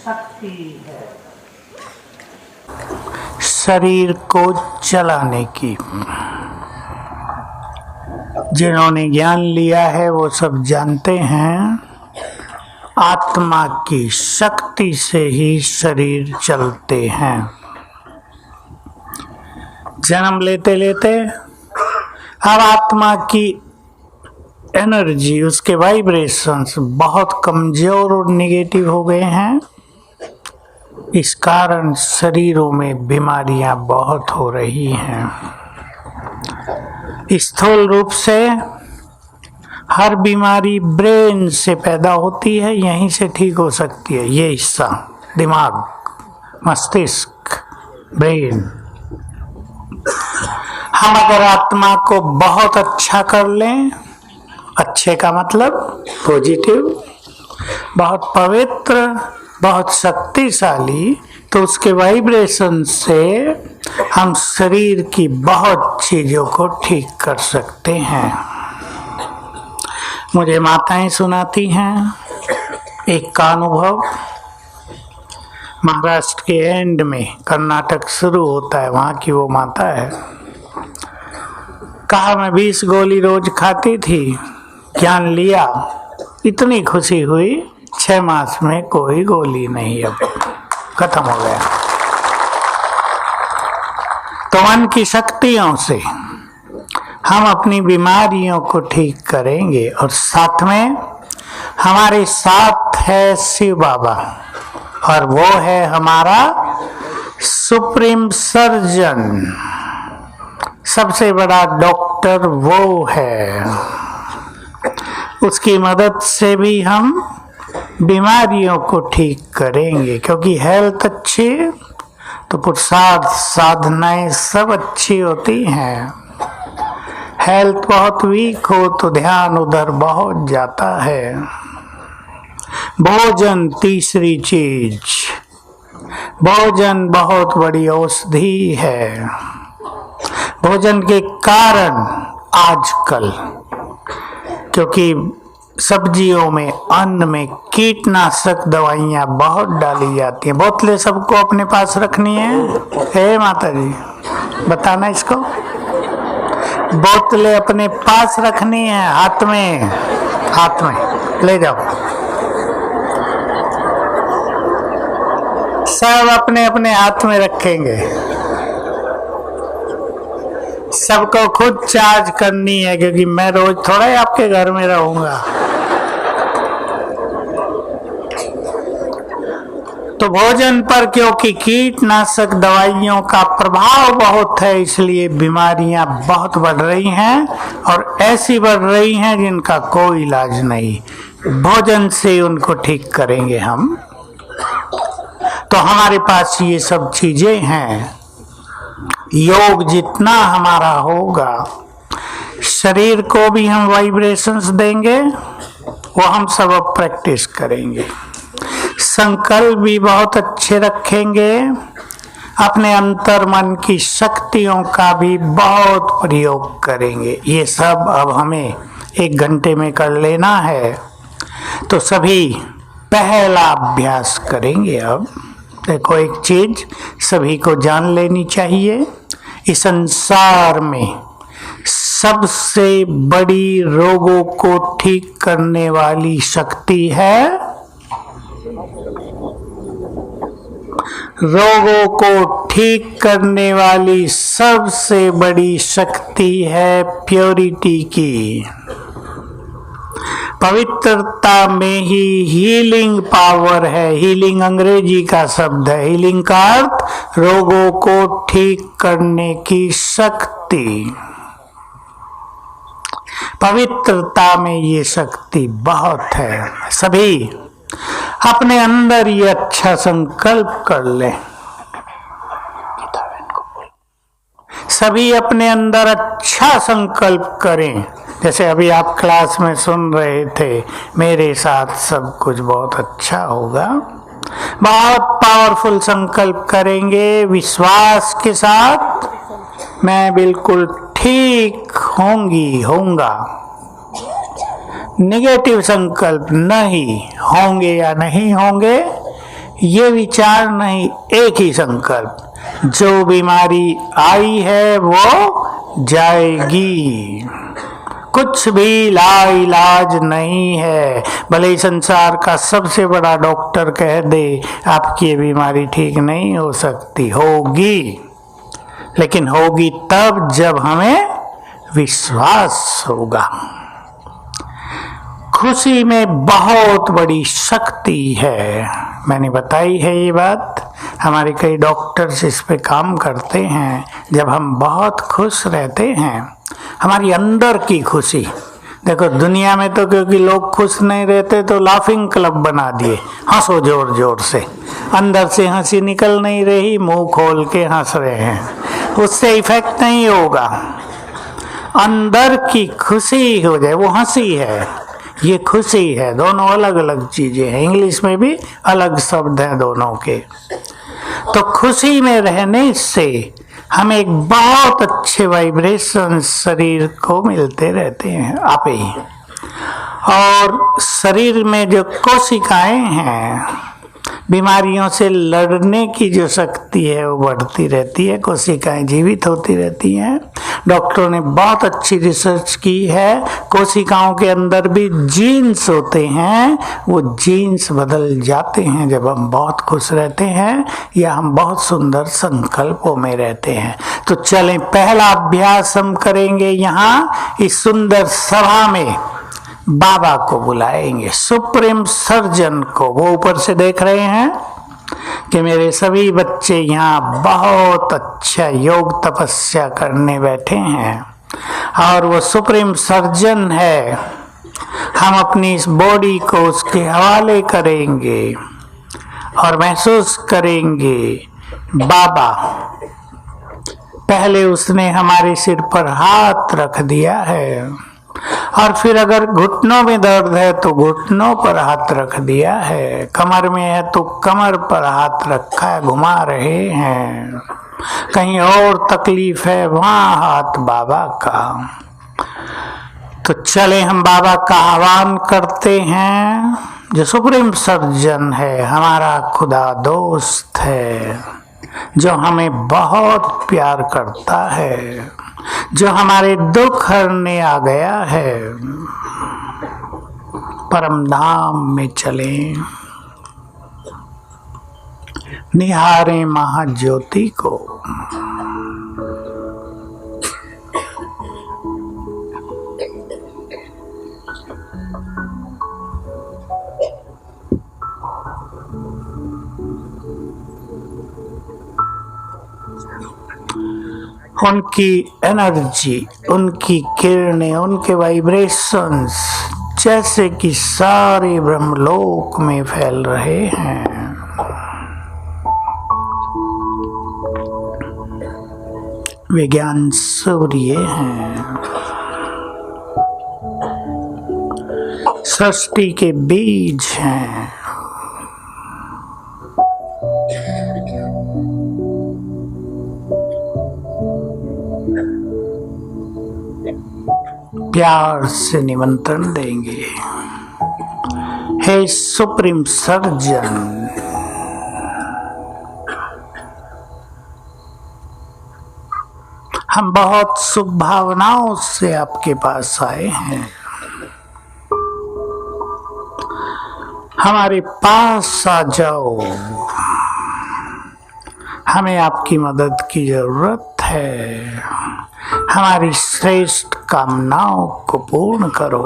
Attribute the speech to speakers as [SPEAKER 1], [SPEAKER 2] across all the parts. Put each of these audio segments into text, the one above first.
[SPEAKER 1] शक्ति है शरीर को चलाने की। जिन्होंने ज्ञान लिया है वो सब जानते हैं आत्मा की शक्ति से ही शरीर चलते हैं। जन्म लेते लेते अब आत्मा की एनर्जी, उसके वाइब्रेशंस बहुत कमजोर और निगेटिव हो गए हैं। इस कारण शरीरों में बीमारियां बहुत हो रही हैं। स्थूल रूप से हर बीमारी ब्रेन से पैदा होती है, यहीं से ठीक हो सकती है। ये हिस्सा दिमाग, मस्तिष्क, ब्रेन। हम अगर आत्मा को बहुत अच्छा कर लें, अच्छे का मतलब पॉजिटिव, बहुत पवित्र, बहुत शक्तिशाली, तो उसके वाइब्रेशन से हम शरीर की बहुत चीजों को ठीक कर सकते हैं। मुझे माताएं सुनाती हैं एक का अनुभव। महाराष्ट्र के एंड में कर्नाटक शुरू होता है, वहां की वो माता है। कहा मैं 20 गोली रोज खाती थी, ज्ञान लिया, इतनी खुशी हुई, 6 मास में कोई गोली नहीं, अब खत्म हो गया। तो मन की शक्तियों से हम अपनी बीमारियों को ठीक करेंगे। और साथ में हमारे साथ है शिव बाबा, और वो है हमारा सुप्रीम सर्जन, सबसे बड़ा डॉक्टर वो है। उसकी मदद से भी हम बीमारियों को ठीक करेंगे, क्योंकि हेल्थ अच्छी तो पुरुषार्थ साधनाएं सब अच्छी होती हैं। हेल्थ बहुत वीक हो तो ध्यान उधर बहुत जाता है। भोजन तीसरी चीज, भोजन बहुत बड़ी औषधि है। भोजन के कारण आजकल, क्योंकि सब्जियों में, अन्न में कीटनाशक दवाइयां बहुत डाली जाती हैं। बोतलें सबको अपने पास रखनी है। हे माता जी, बताना इसको। बोतलें अपने पास रखनी है, हाथ में ले जाओ। सब अपने अपने हाथ में रखेंगे। सबको खुद चार्ज करनी है, क्योंकि मैं रोज थोड़ा ही आपके घर में रहूंगा। तो भोजन पर क्योंकि कीटनाशक दवाइयों का प्रभाव बहुत है, इसलिए बीमारियां बहुत बढ़ रही हैं, और ऐसी बढ़ रही हैं जिनका कोई इलाज नहीं। भोजन से उनको ठीक करेंगे हम। तो हमारे पास ये सब चीजें हैं। योग जितना हमारा होगा, शरीर को भी हम वाइब्रेशंस देंगे, वो हम सब अब प्रैक्टिस करेंगे। संकल्प भी बहुत अच्छे रखेंगे, अपने अंतर मन की शक्तियों का भी बहुत प्रयोग करेंगे। ये सब अब हमें 1 घंटे में कर लेना है। तो सभी पहला अभ्यास करेंगे। अब देखो, एक चीज सभी को जान लेनी चाहिए, इस संसार में सबसे बड़ी रोगों को ठीक करने वाली शक्ति है, रोगों को ठीक करने वाली सबसे बड़ी शक्ति है प्योरिटी की। पवित्रता में ही हीलिंग पावर है। हीलिंग अंग्रेजी का शब्द है। हीलिंग का अर्थ रोगों को ठीक करने की शक्ति। पवित्रता में ये शक्ति बहुत है। सभी अपने अंदर ये अच्छा संकल्प कर लें। सभी अपने अंदर अच्छा संकल्प करें। जैसे अभी आप क्लास में सुन रहे थे, मेरे साथ सब कुछ बहुत अच्छा होगा। बहुत पावरफुल संकल्प करेंगे विश्वास के साथ, मैं बिल्कुल ठीक होऊंगा। नेगेटिव संकल्प नहीं होंगे या नहीं होंगे, ये विचार नहीं, एक ही संकल्प, जो बीमारी आई है वो जाएगी, कुछ भी लाइलाज नहीं है। भले संसार का सबसे बड़ा डॉक्टर कह दे आपकी ये बीमारी ठीक नहीं हो सकती, होगी, लेकिन होगी तब जब हमें विश्वास होगा। खुशी में बहुत बड़ी शक्ति है, मैंने बताई है ये बात। हमारे कई डॉक्टर्स इस पे काम करते हैं। जब हम बहुत खुश रहते हैं, हमारी अंदर की खुशी, देखो दुनिया में तो क्योंकि लोग खुश नहीं रहते तो लाफिंग क्लब बना दिए, हंसो जोर जोर से, अंदर से हंसी निकल नहीं रही, मुंह खोल के हंस रहे हैं, उससे इफेक्ट नहीं होगा। अंदर की खुशी हो जाए, वो हंसी है, ये खुशी है, दोनों अलग अलग चीजें हैं। इंग्लिश में भी अलग शब्द हैं दोनों के। तो खुशी में रहने से हमें एक बहुत अच्छे वाइब्रेशन शरीर को मिलते रहते हैं आप ही। और शरीर में जो कोशिकाएं हैं, बीमारियों से लड़ने की जो शक्ति है वो बढ़ती रहती है, कोशिकाएं जीवित होती रहती हैं। डॉक्टरों ने बहुत अच्छी रिसर्च की है, कोशिकाओं के अंदर भी जीन्स होते हैं, वो जीन्स बदल जाते हैं जब हम बहुत खुश रहते हैं या हम बहुत सुंदर संकल्पों में रहते हैं। तो चलें, पहला अभ्यास हम करेंगे यहाँ इस सुंदर सभा में। बाबा को बुलाएंगे, सुप्रीम सर्जन को। वो ऊपर से देख रहे हैं कि मेरे सभी बच्चे यहाँ बहुत अच्छा योग तपस्या करने बैठे हैं और वो सुप्रीम सर्जन है। हम अपनी इस बॉडी को उसके हवाले करेंगे और महसूस करेंगे बाबा, पहले उसने हमारे सिर पर हाथ रख दिया है और फिर अगर घुटनों में दर्द है तो घुटनों पर हाथ रख दिया है, कमर में है तो कमर पर हाथ रखा है, घुमा रहे हैं। कहीं और तकलीफ है वहां हाथ बाबा का। तो चले हम बाबा का आह्वान करते हैं, जो सुप्रीम सर्जन है, हमारा खुदा दोस्त है, जो हमें बहुत प्यार करता है, जो हमारे दुख हरने आ गया है। परम धाम में चलें, निहारें महाज्योति को। उनकी एनर्जी, उनकी किरणें, उनके वाइब्रेशंस जैसे कि सारे ब्रह्मलोक में फैल रहे हैं। विज्ञान सूर्य हैं, सृष्टि के बीज हैं। प्यार से निमंत्रण देंगे, हे सुप्रीम सर्जन, हम बहुत शुभ भावनाओं से आपके पास आए हैं। हमारे पास आ जाओ, हमें आपकी मदद की जरूरत है। हमारी श्रेष्ठ कामनाओं को पूर्ण करो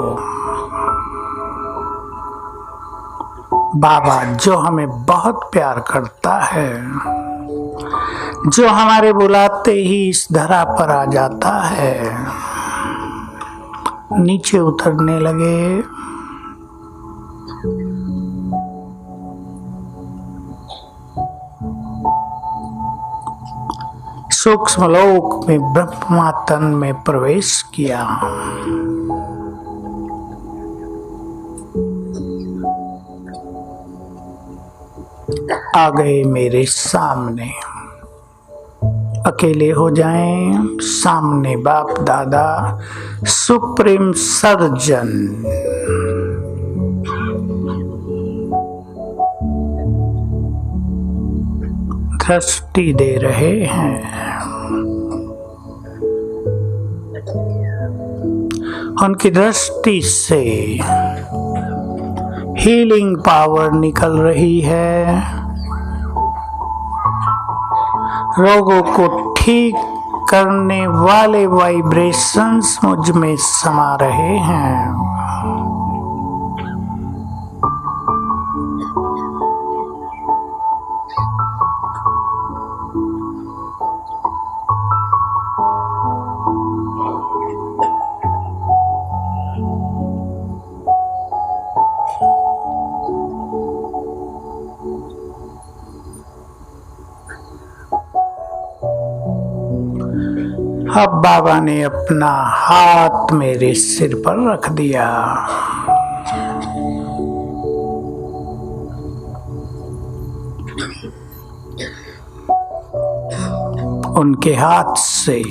[SPEAKER 1] बाबा, जो हमें बहुत प्यार करता है, जो हमारे बुलाते ही इस धरा पर आ जाता है। नीचे उतरने लगे, सूक्ष्म लोक में ब्रह्मा तन में प्रवेश किया। आ गए मेरे सामने, अकेले हो जाएं, सामने बाप दादा सुप्रीम सर्जन। दृष्टि दे रहे हैं। उनकी दृष्टि से हीलिंग पावर निकल रही है। रोगों को ठीक करने वाले वाइब्रेशंस मुझ में समा रहे हैं। अब बाबा ने अपना हाथ मेरे सिर पर रख दिया। उनके हाथ से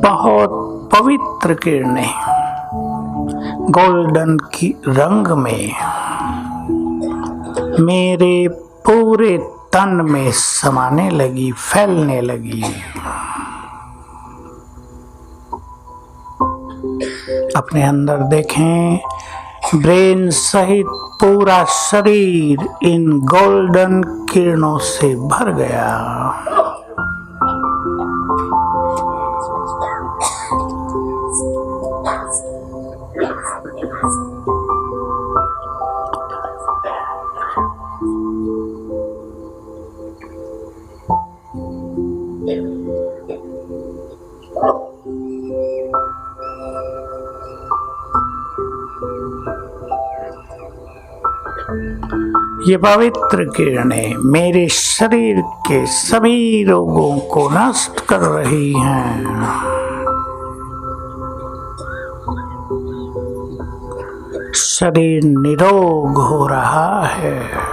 [SPEAKER 1] बहुत पवित्र किरणें गोल्डन की रंग में मेरे पूरे तन में समाने लगी, फैलने लगी। अपने अंदर देखें, ब्रेन सहित पूरा शरीर इन गोल्डन किरणों से भर गया। ये पवित्र किरणें मेरे शरीर के सभी रोगों को नष्ट कर रही हैं। शरीर निरोग हो रहा है।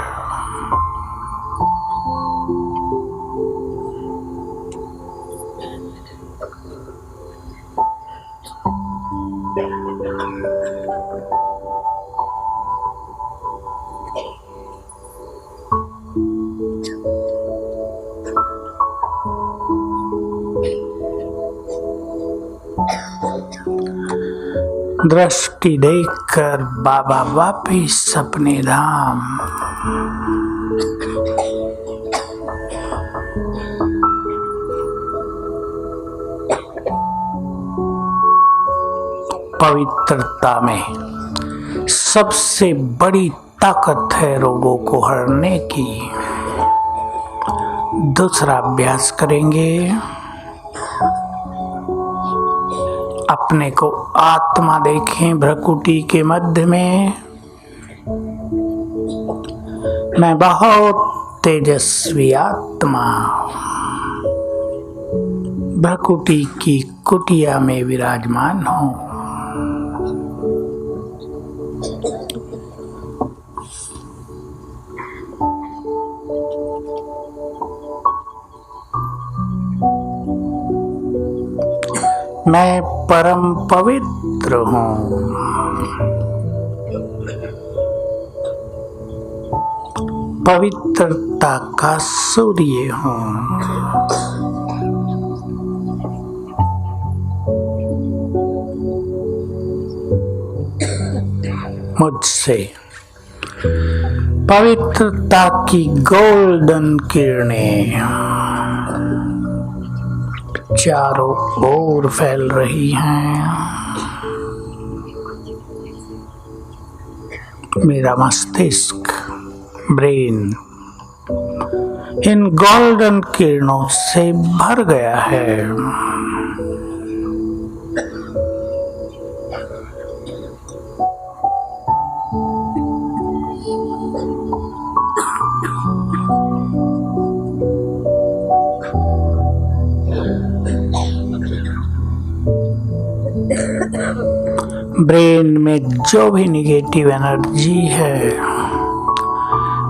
[SPEAKER 1] दृष्टि देखकर बाबा वापिस अपने धाम। पवित्रता में सबसे बड़ी ताकत है रोगों को हरने की। दूसरा अभ्यास करेंगे, अपने को आत्मा देखें भ्रकुटी के मध्य में। मैं बहुत तेजस्वी आत्मा भ्रकुटी की कुटिया में विराजमान हूँ। मैं परम पवित्र हूँ। पवित्रता का सूर्य हूँ। मुझसे पवित्रता की गोल्डन किरणें चारों ओर फैल रही हैं। मेरा मस्तिष्क, ब्रेन इन गोल्डन किरणों से भर गया है। ब्रेन में जो भी निगेटिव एनर्जी है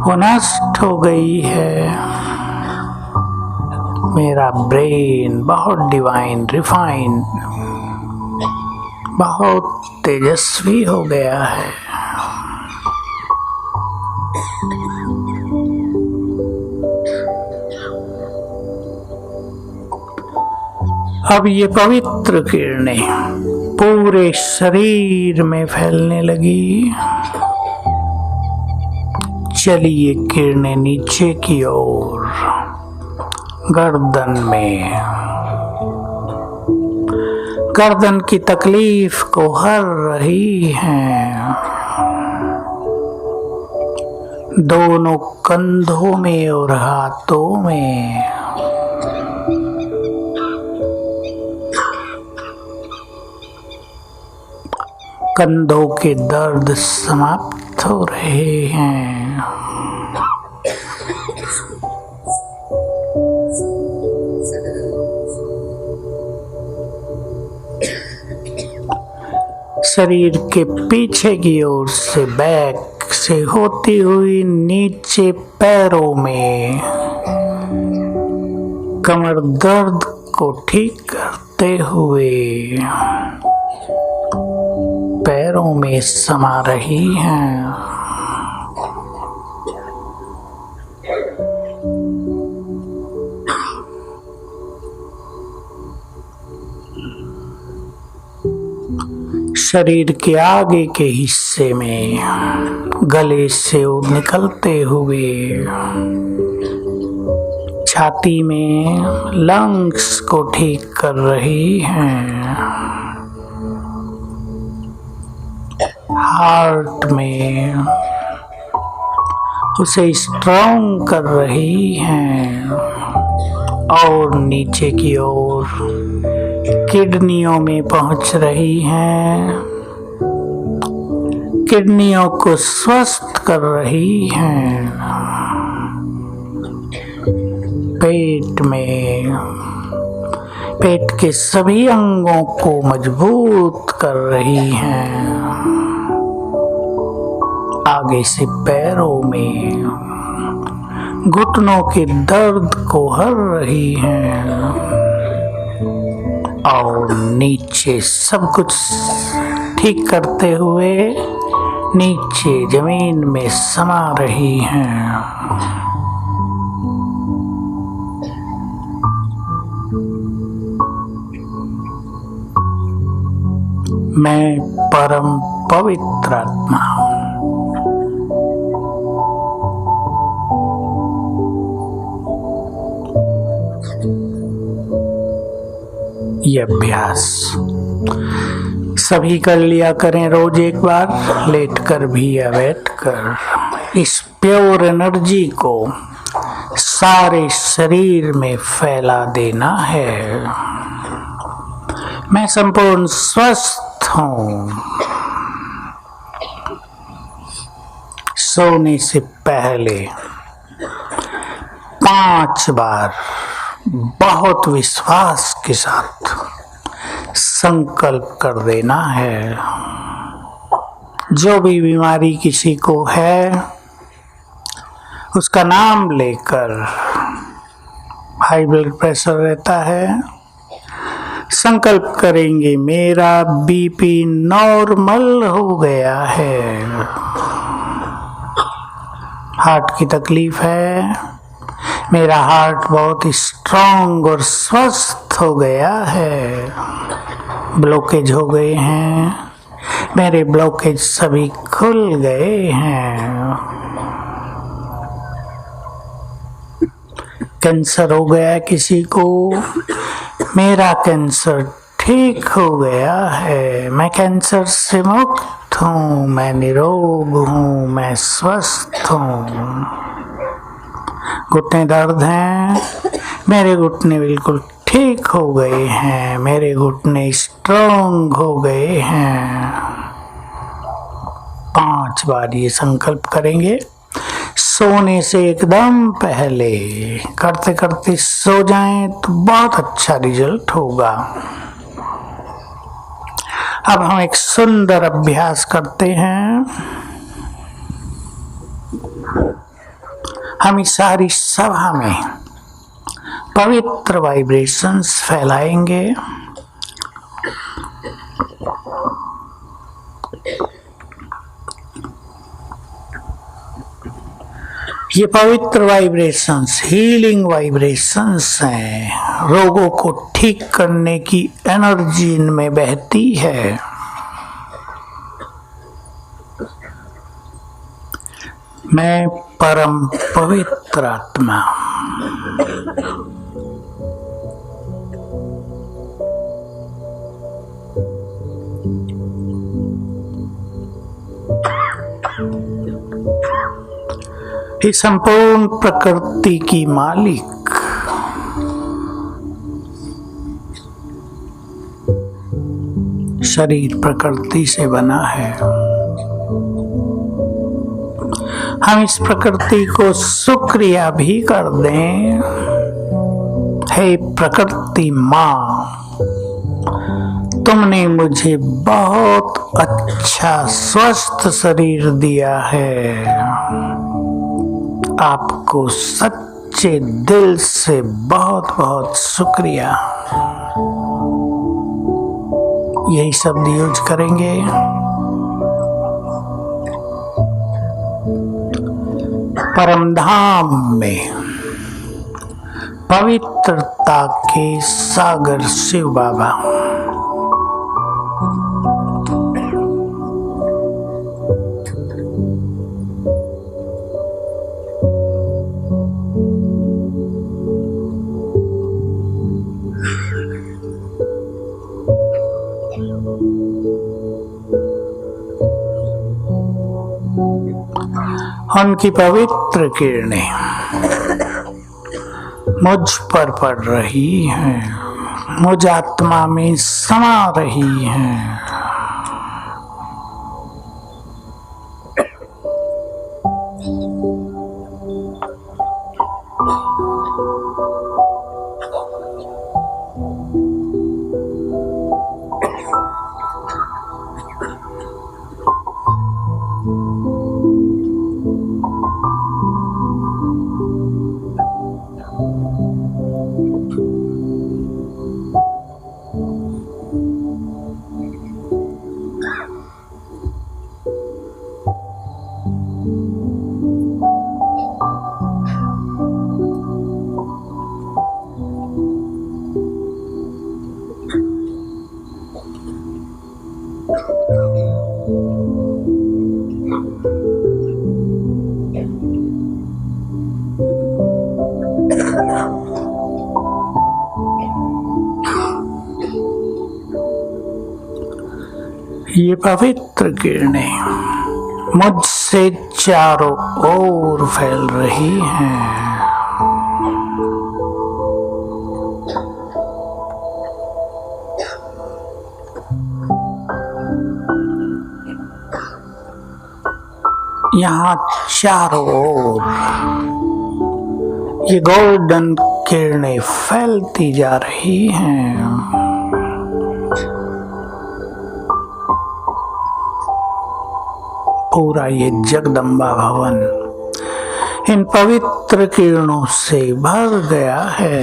[SPEAKER 1] वो नष्ट हो गई है। मेरा ब्रेन बहुत डिवाइन, रिफाइन, बहुत तेजस्वी हो गया है। अब ये पवित्र किरणें पूरे शरीर में फैलने लगी। चलिए किरणें नीचे की ओर, गर्दन में, गर्दन की तकलीफ को हर रही हैं। दोनों कंधों में और हाथों में। कंधों के दर्द समाप्त हो रहे हैं। शरीर के पीछे की ओर से, बैक से होती हुई नीचे पैरों में, कमर दर्द को ठीक करते हुए पैरों में समा रही हैं। शरीर के आगे के हिस्से में, गले से निकलते हुए छाती में लंग्स को ठीक कर रही हैं। हार्ट में उसे स्ट्रॉन्ग कर रही हैं और नीचे की ओर किडनियों में पहुंच रही हैं। किडनियों को स्वस्थ कर रही हैं। पेट में, पेट के सभी अंगों को मजबूत कर रही हैं। आगे से पैरों में घुटनों के दर्द को हर रही हैं और नीचे सब कुछ ठीक करते हुए नीचे जमीन में समा रही हैं। मैं परम पवित्र आत्मा हूँ। ये अभ्यास सभी कर लिया करें, रोज एक बार, लेटकर भी या बैठकर। इस प्योर एनर्जी को सारे शरीर में फैला देना है। मैं संपूर्ण स्वस्थ हूँ। सोने से पहले 5 बार बहुत विश्वास के साथ संकल्प कर देना है। जो भी बीमारी किसी को है उसका नाम लेकर, हाई ब्लड प्रेशर रहता है, संकल्प करेंगे मेरा बीपी नॉर्मल हो गया है। हार्ट की तकलीफ है, मेरा हार्ट बहुत स्ट्रांग और स्वस्थ हो गया है। ब्लॉकेज हो गए हैं, मेरे ब्लॉकेज सभी खुल गए हैं। कैंसर हो गया किसी को, मेरा कैंसर ठीक हो गया है। मैं कैंसर से मुक्त हूँ, मैं निरोग हूँ, मैं स्वस्थ हूँ। घुटने दर्द हैं, मेरे घुटने बिल्कुल ठीक हो गए हैं, मेरे घुटने स्ट्रांग हो गए हैं। 5 बार ये संकल्प करेंगे। सोने से एकदम पहले करते करते सो जाएं तो बहुत अच्छा रिजल्ट होगा। अब हम एक सुंदर अभ्यास करते हैं। हम इस सारी सभा में पवित्र वाइब्रेशंस फैलाएंगे। ये पवित्र वाइब्रेशंस, हीलिंग वाइब्रेशंस हैं। रोगों को ठीक करने की एनर्जी इनमें बहती है। मैं परम पवित्र आत्मा, इस संपूर्ण प्रकृति की मालिक, शरीर प्रकृति से बना है। हम इस प्रकृति को शुक्रिया भी कर दें। हे प्रकृति माँ, तुमने मुझे बहुत अच्छा स्वस्थ शरीर दिया है। आपको सच्चे दिल से बहुत बहुत शुक्रिया। यही शब्द यूज करेंगे। परमधाम में पवित्रता के सागर शिव बाबा, उनकी पवित्र किरणें मुझ पर पड़ रही हैं, मुझ आत्मा में समा रही हैं। ये पवित्र किरणें मुझसे चारों ओर फैल रही हैं। यहाँ चारों ओर ये गोल्डन किरणें फैलती जा रही हैं। पूरा ये जगदम्बा भवन इन पवित्र किरणों से भर गया है।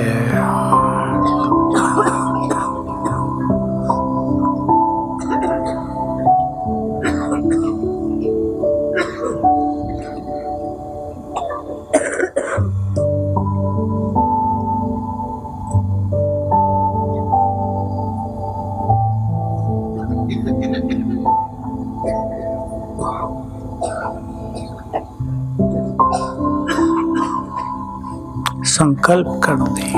[SPEAKER 1] संकल्प कर दें,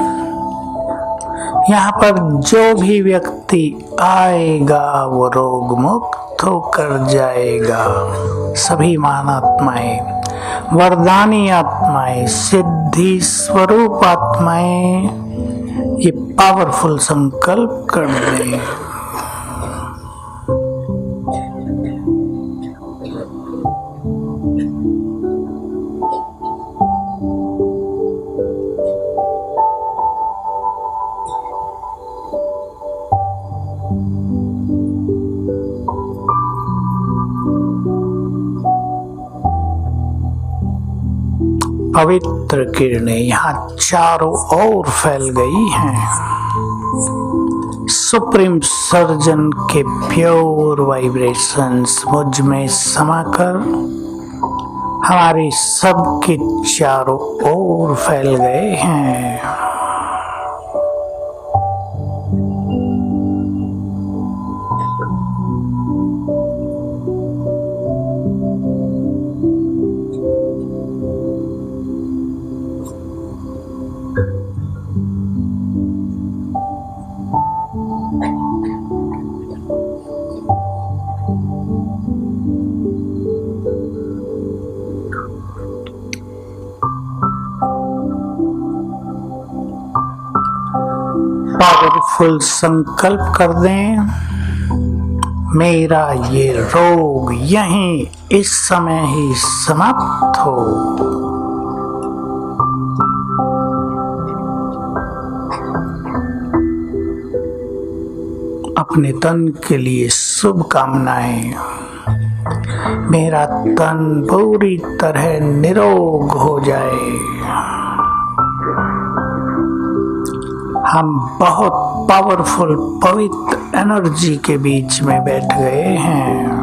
[SPEAKER 1] यहाँ पर जो भी व्यक्ति आएगा वो रोग मुक्त होकर जाएगा। सभी महानात्माएं, वरदानी आत्माएं, सिद्धि स्वरूप आत्माएं ये पावरफुल संकल्प कर दें। पवित्र किरणें यहाँ चारों ओर फैल गई हैं। सुप्रीम सर्जन के प्योर वाइब्रेशंस मुझ में समाकर हमारे सबके चारों ओर फैल गए हैं। पावरफुल संकल्प कर दें, मेरा ये रोग यहीं इस समय ही समाप्त हो। अपने तन के लिए शुभ कामनाएं। मेरा तन पूरी तरह निरोग हो जाए। हम बहुत पावरफुल पवित्र एनर्जी के बीच में बैठ गए हैं।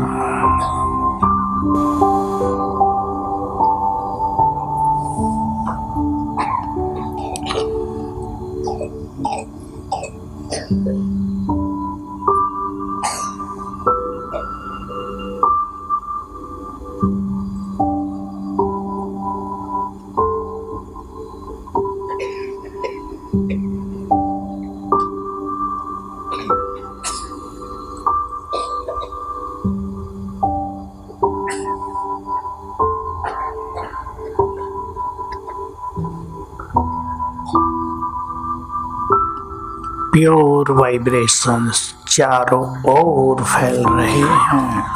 [SPEAKER 1] प्योर वाइब्रेशंस चारों ओर फैल रहे हैं।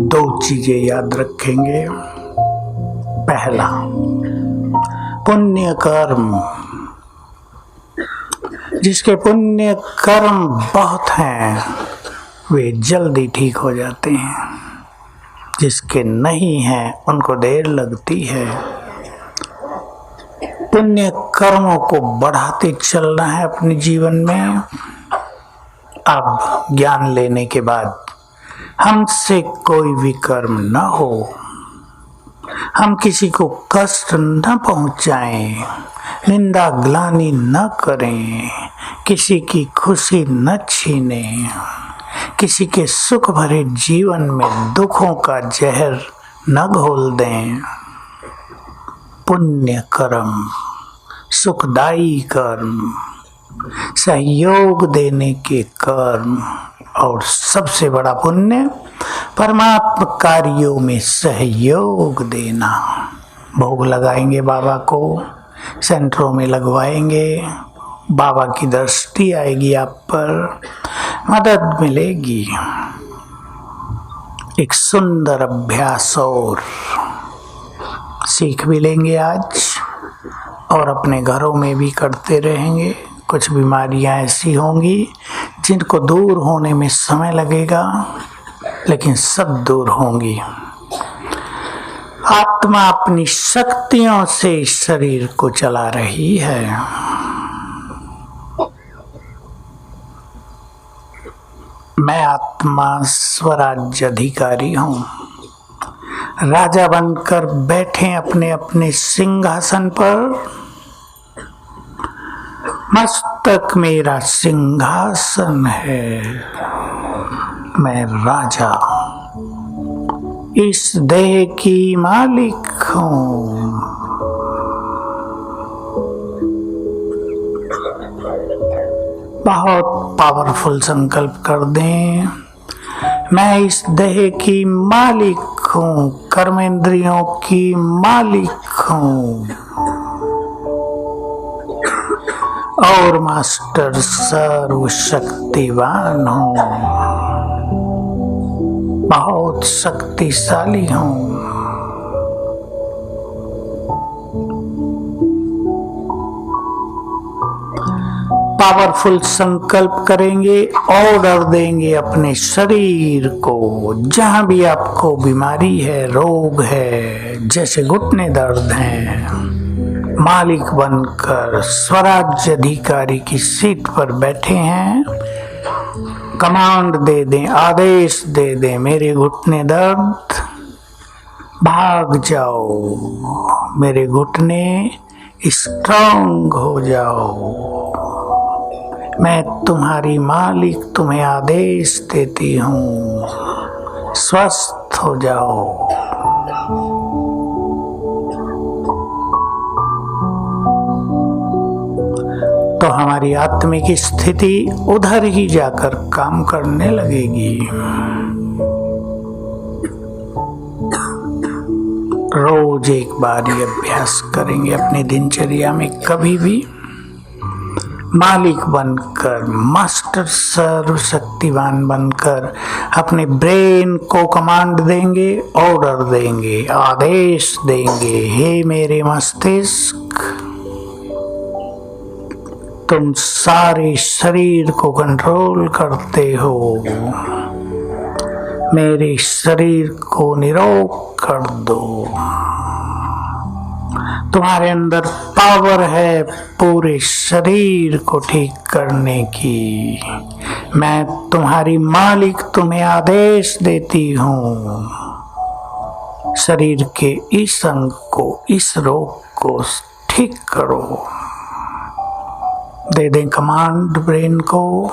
[SPEAKER 1] दो चीजें याद रखेंगे। पहला, पुण्य कर्म। जिसके पुण्य कर्म बहुत हैं वे जल्दी ठीक हो जाते हैं, जिसके नहीं हैं उनको देर लगती है। पुण्य कर्मों को बढ़ाते चलना है अपने जीवन में। अब ज्ञान लेने के बाद हमसे कोई भी कर्म न हो, हम किसी को कष्ट न पहुंचाएं, निंदा ग्लानि न करें, किसी की खुशी न छीनें, किसी के सुख भरे जीवन में दुखों का जहर न घोल दें। पुण्य कर्म, सुखदायी कर्म, सहयोग देने के कर्म, और सबसे बड़ा पुण्य परमात्मा कार्यों में सहयोग देना। भोग लगाएंगे बाबा को, सेंटरों में लगवाएंगे, बाबा की दृष्टि आएगी आप पर, मदद मिलेगी। एक सुंदर अभ्यास और सीख भी लेंगे आज, और अपने घरों में भी करते रहेंगे। कुछ बीमारियां ऐसी होंगी जिनको दूर होने में समय लगेगा, लेकिन सब दूर होंगी। आत्मा अपनी शक्तियों से इस शरीर को चला रही है। मैं आत्मा स्वराज्य अधिकारी हूँ। राजा बनकर बैठे अपने अपने सिंहासन पर। मस्तक मेरा सिंहासन है। मैं राजा इस देह की मालिक हूँ। बहुत पावरफुल संकल्प कर दें। मैं इस देह की मालिक हूँ, कर्मेंद्रियों की मालिक हूँ, और मास्टर सर्वशक्तिवान हूँ। बहुत शक्तिशाली हूँ। पावरफुल संकल्प करेंगे, ऑर्डर देंगे अपने शरीर को। जहां भी आपको बीमारी है, रोग है, जैसे घुटने दर्द है, मालिक बनकर स्वराज्य अधिकारी की सीट पर बैठे हैं, कमांड दे दें, आदेश दे दें, मेरे घुटने दर्द भाग जाओ, मेरे घुटने स्ट्रांग हो जाओ, मैं तुम्हारी मालिक, तुम्हें आदेश देती हूँ, स्वस्थ हो जाओ। तो हमारी आत्मिक स्थिति उधर ही जाकर काम करने लगेगी। रोज एक बार ये अभ्यास करेंगे अपनी दिनचर्या में, कभी भी मालिक बनकर, मास्टर सर्वशक्तिवान बनकर अपने ब्रेन को कमांड देंगे, ऑर्डर देंगे, आदेश देंगे, हे मेरे मस्तिष्क, तुम सारे शरीर को कंट्रोल करते हो, मेरे शरीर को निरोग कर दो। तुम्हारे अंदर पावर है पूरे शरीर को ठीक करने की। मैं तुम्हारी मालिक, तुम्हें आदेश देती हूँ, शरीर के इस अंग को, इस रोग को ठीक करो। दे दें कमांड ब्रेन को।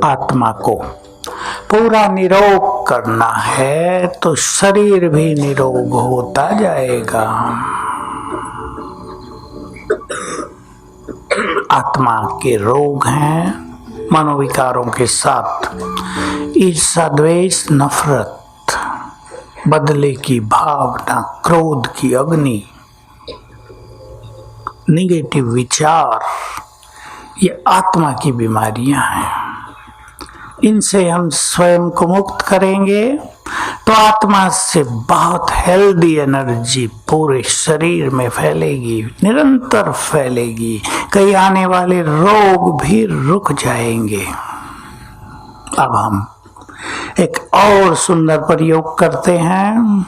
[SPEAKER 1] आत्मा को पूरा निरोग करना है तो शरीर भी निरोग होता जाएगा। आत्मा के रोग हैं मनोविकारों के साथ ईर्ष्या, द्वेष, नफरत, बदले की भावना, क्रोध की अग्नि, निगेटिव विचार, ये आत्मा की बीमारियां हैं। इनसे हम स्वयं को मुक्त करेंगे तो आत्मा से बहुत हेल्दी एनर्जी पूरे शरीर में फैलेगी, निरंतर फैलेगी। कई आने वाले रोग भी रुक जाएंगे। अब हम एक और सुंदर प्रयोग करते हैं,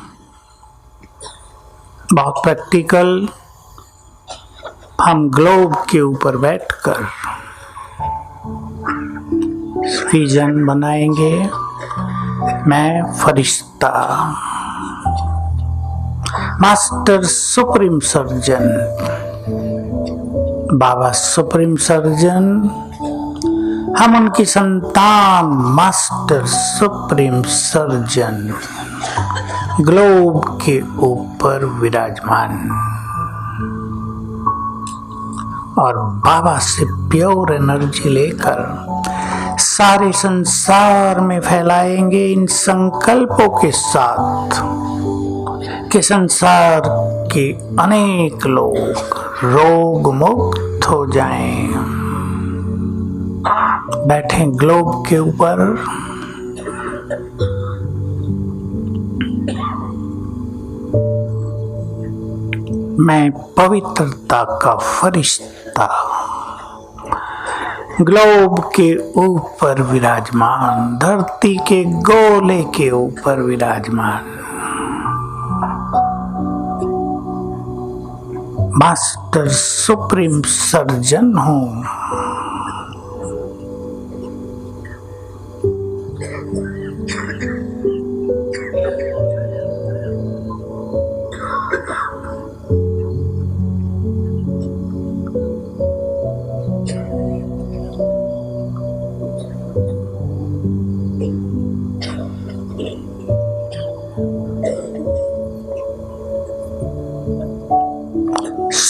[SPEAKER 1] बहुत प्रैक्टिकल। हम ग्लोब के ऊपर बैठकर विजन बनाएंगे, मैं फरिश्ता, मास्टर सुप्रीम सर्जन, बाबा सुप्रीम सर्जन, हम उनकी संतान, मास्टर सुप्रीम सर्जन, ग्लोब के ऊपर विराजमान, और बाबा से प्योर एनर्जी लेकर सारे संसार में फैलाएंगे इन संकल्पों के साथ कि संसार के अनेक लोग रोग मुक्त हो जाएं। बैठें ग्लोब के ऊपर। मैं पवित्रता का फरिश्ता ग्लोब के ऊपर विराजमान, धरती के गोले के ऊपर विराजमान, मास्टर सुप्रीम सर्जन हूँ।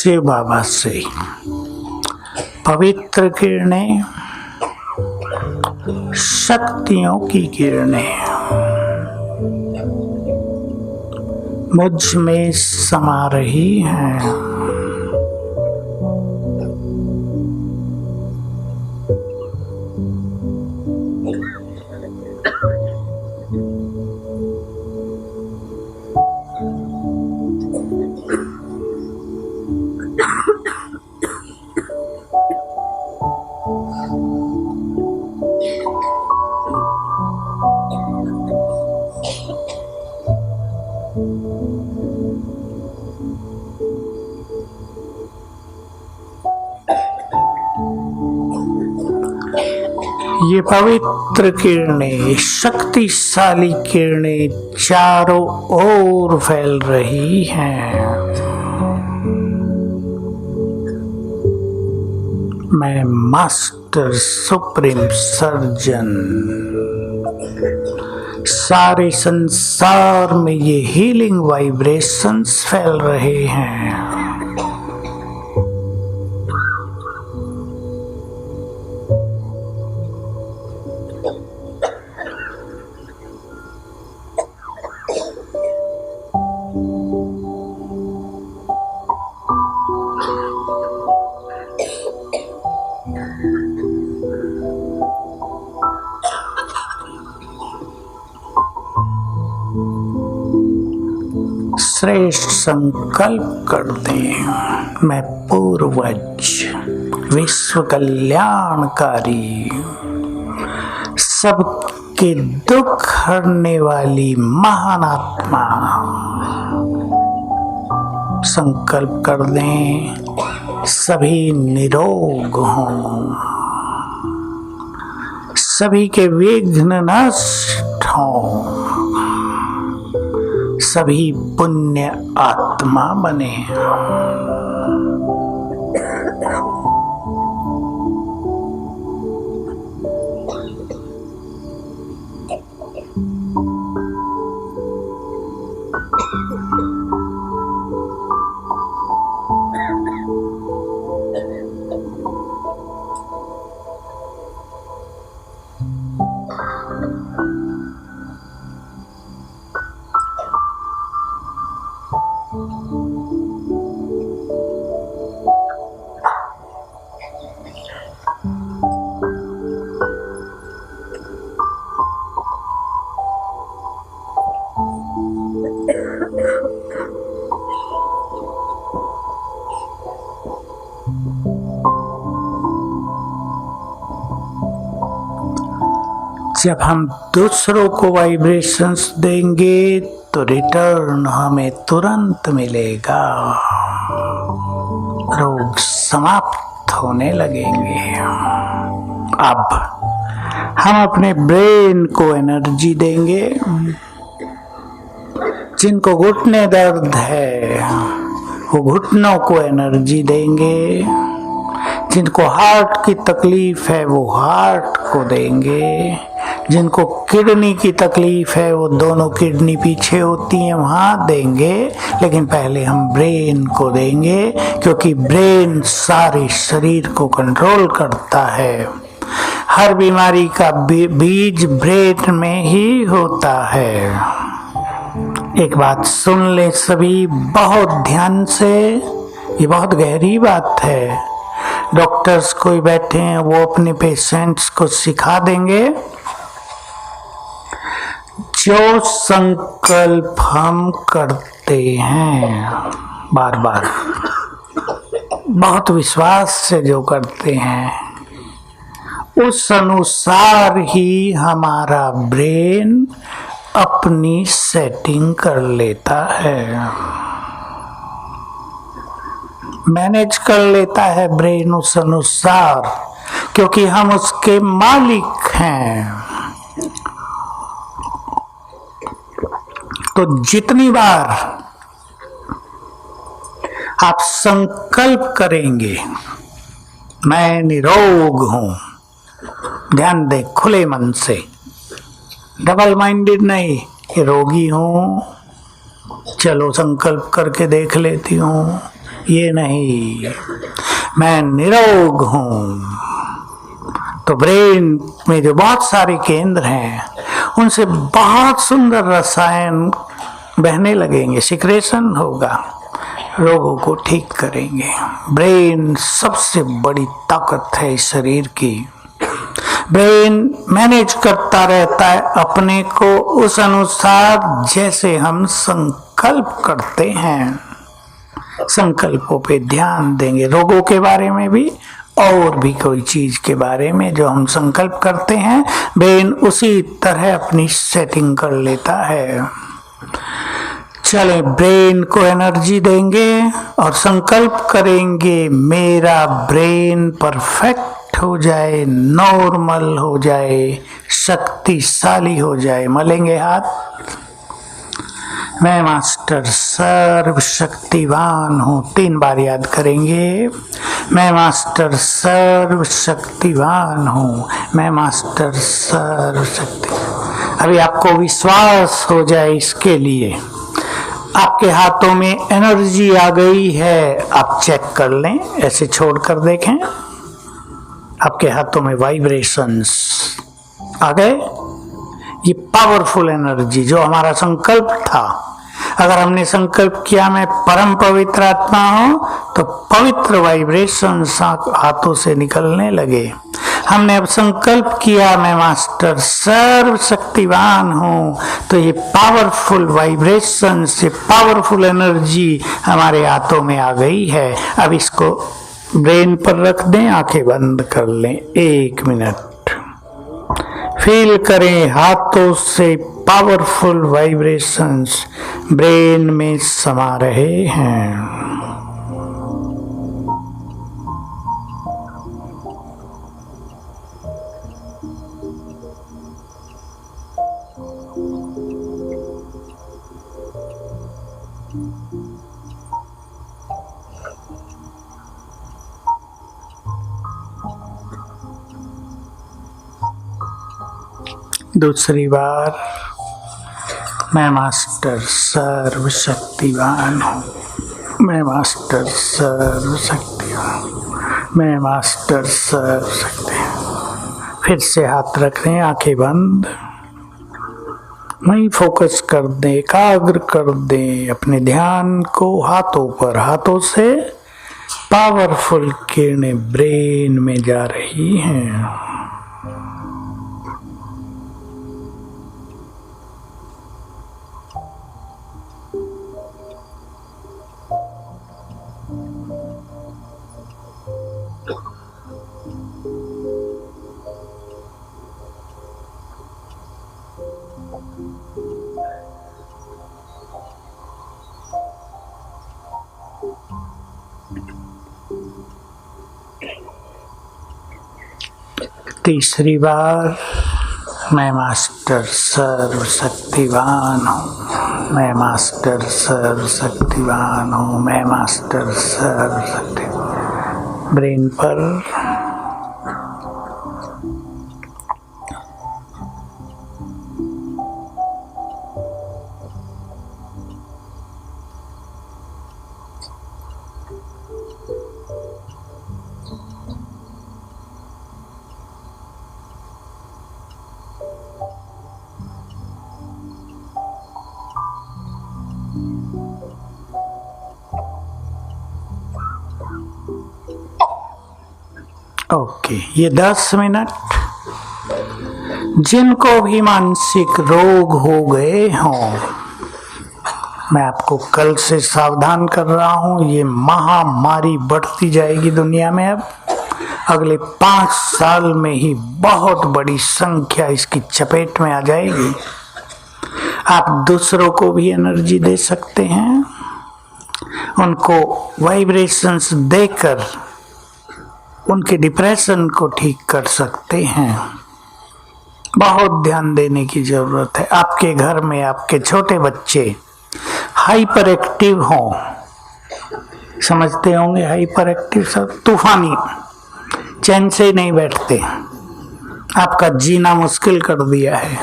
[SPEAKER 1] शिव बाबा से पवित्र किरणें, शक्तियों की किरणें मुझ में समा रही हैं। ये पवित्र किरणें, शक्तिशाली किरणें चारों ओर फैल रही हैं। मैं मास्टर सुप्रीम सर्जन, सारे संसार में ये हीलिंग वाइब्रेशंस फैल रहे हैं। श्रेष्ठ संकल्प कर दें, मैं पूर्वज, विश्व कल्याणकारी, सबके दुख हरने वाली महान आत्मा। संकल्प कर दें सभी निरोग हों, सभी के विघ्न नष्ट हों, सभी पुण्य आत्मा बने। जब हम दूसरों को वाइब्रेशंस देंगे तो रिटर्न हमें तुरंत मिलेगा, रोग समाप्त होने लगेंगे। अब हम अपने ब्रेन को एनर्जी देंगे। जिनको घुटने दर्द है वो घुटनों को एनर्जी देंगे, जिनको हार्ट की तकलीफ है वो हार्ट को देंगे, जिनको किडनी की तकलीफ है वो दोनों किडनी पीछे होती हैं वहां देंगे, लेकिन पहले हम ब्रेन को देंगे क्योंकि ब्रेन सारे शरीर को कंट्रोल करता है। हर बीमारी का बीज ब्रेन में ही होता है। एक बात सुन ले सभी बहुत ध्यान से, ये बहुत गहरी बात है। डॉक्टर्स कोई बैठे हैं वो अपने पेशेंट्स को सिखा देंगे, जो संकल्प हम करते हैं बार बार बहुत विश्वास से जो करते हैं उस अनुसार ही हमारा ब्रेन अपनी सेटिंग कर लेता है, मैनेज कर लेता है ब्रेन उस अनुसार, क्योंकि हम उसके मालिक हैं। तो जितनी बार आप संकल्प करेंगे मैं निरोग हूं, ध्यान दे खुले मन से, डबल माइंडेड नहीं कि रोगी हूं, चलो संकल्प करके देख लेती हूं, ये नहीं, मैं निरोग हूं। तो ब्रेन में जो बहुत सारे केंद्र हैं उनसे बहुत सुंदर रसायन बहने लगेंगे, सिक्रेशन होगा, रोगों को ठीक करेंगे। ब्रेन सबसे बड़ी ताकत है इस शरीर की। ब्रेन मैनेज करता रहता है अपने को उस अनुसार जैसे हम संकल्प करते हैं। संकल्पों पे ध्यान देंगे, रोगों के बारे में भी और भी कोई चीज के बारे में जो हम संकल्प करते हैं, ब्रेन उसी तरह अपनी सेटिंग कर लेता है। चले, ब्रेन को एनर्जी देंगे और संकल्प करेंगे मेरा ब्रेन परफेक्ट हो जाए, नॉर्मल हो जाए, शक्तिशाली हो जाए। मलेंगे हाथ। मैं मास्टर सर्वशक्तिवान हूँ। 3 बार याद करेंगे। मैं मास्टर सर्वशक्तिवान हूँ। मैं मास्टर सर्वशक्ति। अभी आपको विश्वास हो जाए इसके लिए। आपके हाथों में एनर्जी आ गई है, आप चेक कर लें, ऐसे छोड़कर देखें। आपके हाथों में वाइब्रेशंस आ गए। ये पावरफुल एनर्जी जो हमारा संकल्प था, अगर हमने संकल्प किया मैं परम पवित्र आत्मा हूं, तो पवित्र वाइब्रेशंस हाथों से निकलने लगे। हमने अब संकल्प किया मैं मास्टर सर्वशक्तिवान हूं, तो ये पावरफुल वाइब्रेशंस, ये पावरफुल एनर्जी हमारे हाथों में आ गई है। अब इसको ब्रेन पर रख दें, आंखें बंद कर लें 1 मिनट। फील करें हाथों से पावरफुल वाइब्रेशंस ब्रेन में समा रहे हैं। दूसरी बार, मैं मास्टर सर्वशक्तिवान हूँ। मैं मास्टर सर्वशक्तिवान, मैं मास्टर सर्वशक्तिवान। फिर से हाथ रख दें, आंखें बंद। वहीं फोकस कर दें, एकाग्र कर दें अपने ध्यान को हाथों पर। हाथों से पावरफुल किरणें ब्रेन में जा रही हैं। तीसरी बार, मैं मास्टर सर्वशक्तिवान हूँ। मैं मास्टर सर्वशक्तिवान हूँ। मैं मास्टर सर्वशक्तिवान। ब्रेन पर ओके। ये 10 मिनट जिनको भी मानसिक रोग हो गए हों, मैं आपको कल से सावधान कर रहा हूं, ये महामारी बढ़ती जाएगी दुनिया में। अब अगले 5 साल में ही बहुत बड़ी संख्या इसकी चपेट में आ जाएगी। आप दूसरों को भी एनर्जी दे सकते हैं, उनको वाइब्रेशंस देकर उनके डिप्रेशन को ठीक कर सकते हैं। बहुत ध्यान देने की जरूरत है। आपके घर में आपके छोटे बच्चे हाइपर एक्टिव हों, समझते होंगे हाइपर एक्टिव, सब तूफानी, चैन से नहीं बैठते, आपका जीना मुश्किल कर दिया है।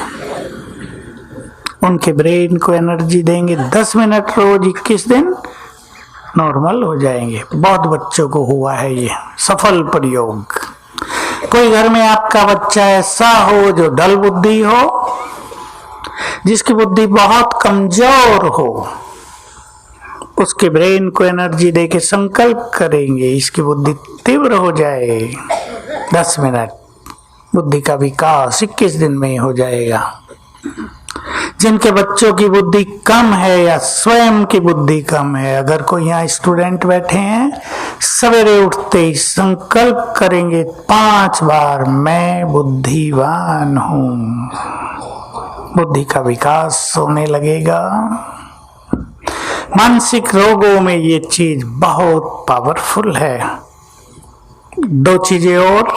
[SPEAKER 1] उनके ब्रेन को एनर्जी देंगे 10 मिनट रोज 21 दिन, नॉर्मल हो जाएंगे। बहुत बच्चों को हुआ है ये सफल प्रयोग। कोई घर में आपका बच्चा ऐसा हो जो डल बुद्धि हो, जिसकी बुद्धि बहुत कमजोर हो, उसके ब्रेन को एनर्जी देके संकल्प करेंगे इसकी बुद्धि तीव्र हो जाए। 10 मिनट बुद्धि का विकास 21 दिन में ही हो जाएगा। जिनके बच्चों की बुद्धि कम है या स्वयं की बुद्धि कम है, अगर कोई यहाँ स्टूडेंट बैठे हैं, सवेरे उठते ही संकल्प करेंगे 5 बार मैं बुद्धिवान हूं, बुद्धि का विकास होने लगेगा। मानसिक रोगों में ये चीज बहुत पावरफुल है। 2 चीजें और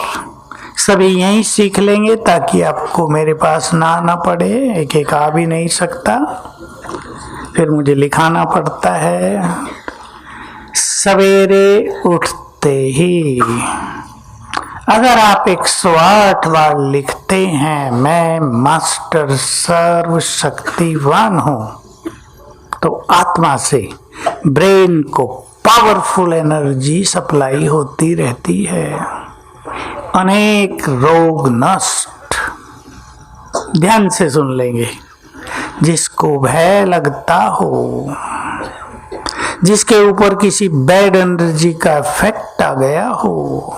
[SPEAKER 1] सभी यहीं सीख लेंगे ताकि आपको मेरे पास ना आना पड़े। एक एक आ भी नहीं सकता, फिर मुझे लिखाना पड़ता है। सवेरे उठते ही अगर आप 108 बार लिखते हैं मैं मास्टर सर्वशक्तिवान हूं, तो आत्मा से ब्रेन को पावरफुल एनर्जी सप्लाई होती रहती है। अनेक रोग नष्ट। ध्यान से सुन लेंगे। जिसको भय लगता हो, जिसके ऊपर किसी बैड एनर्जी का इफेक्ट आ गया हो,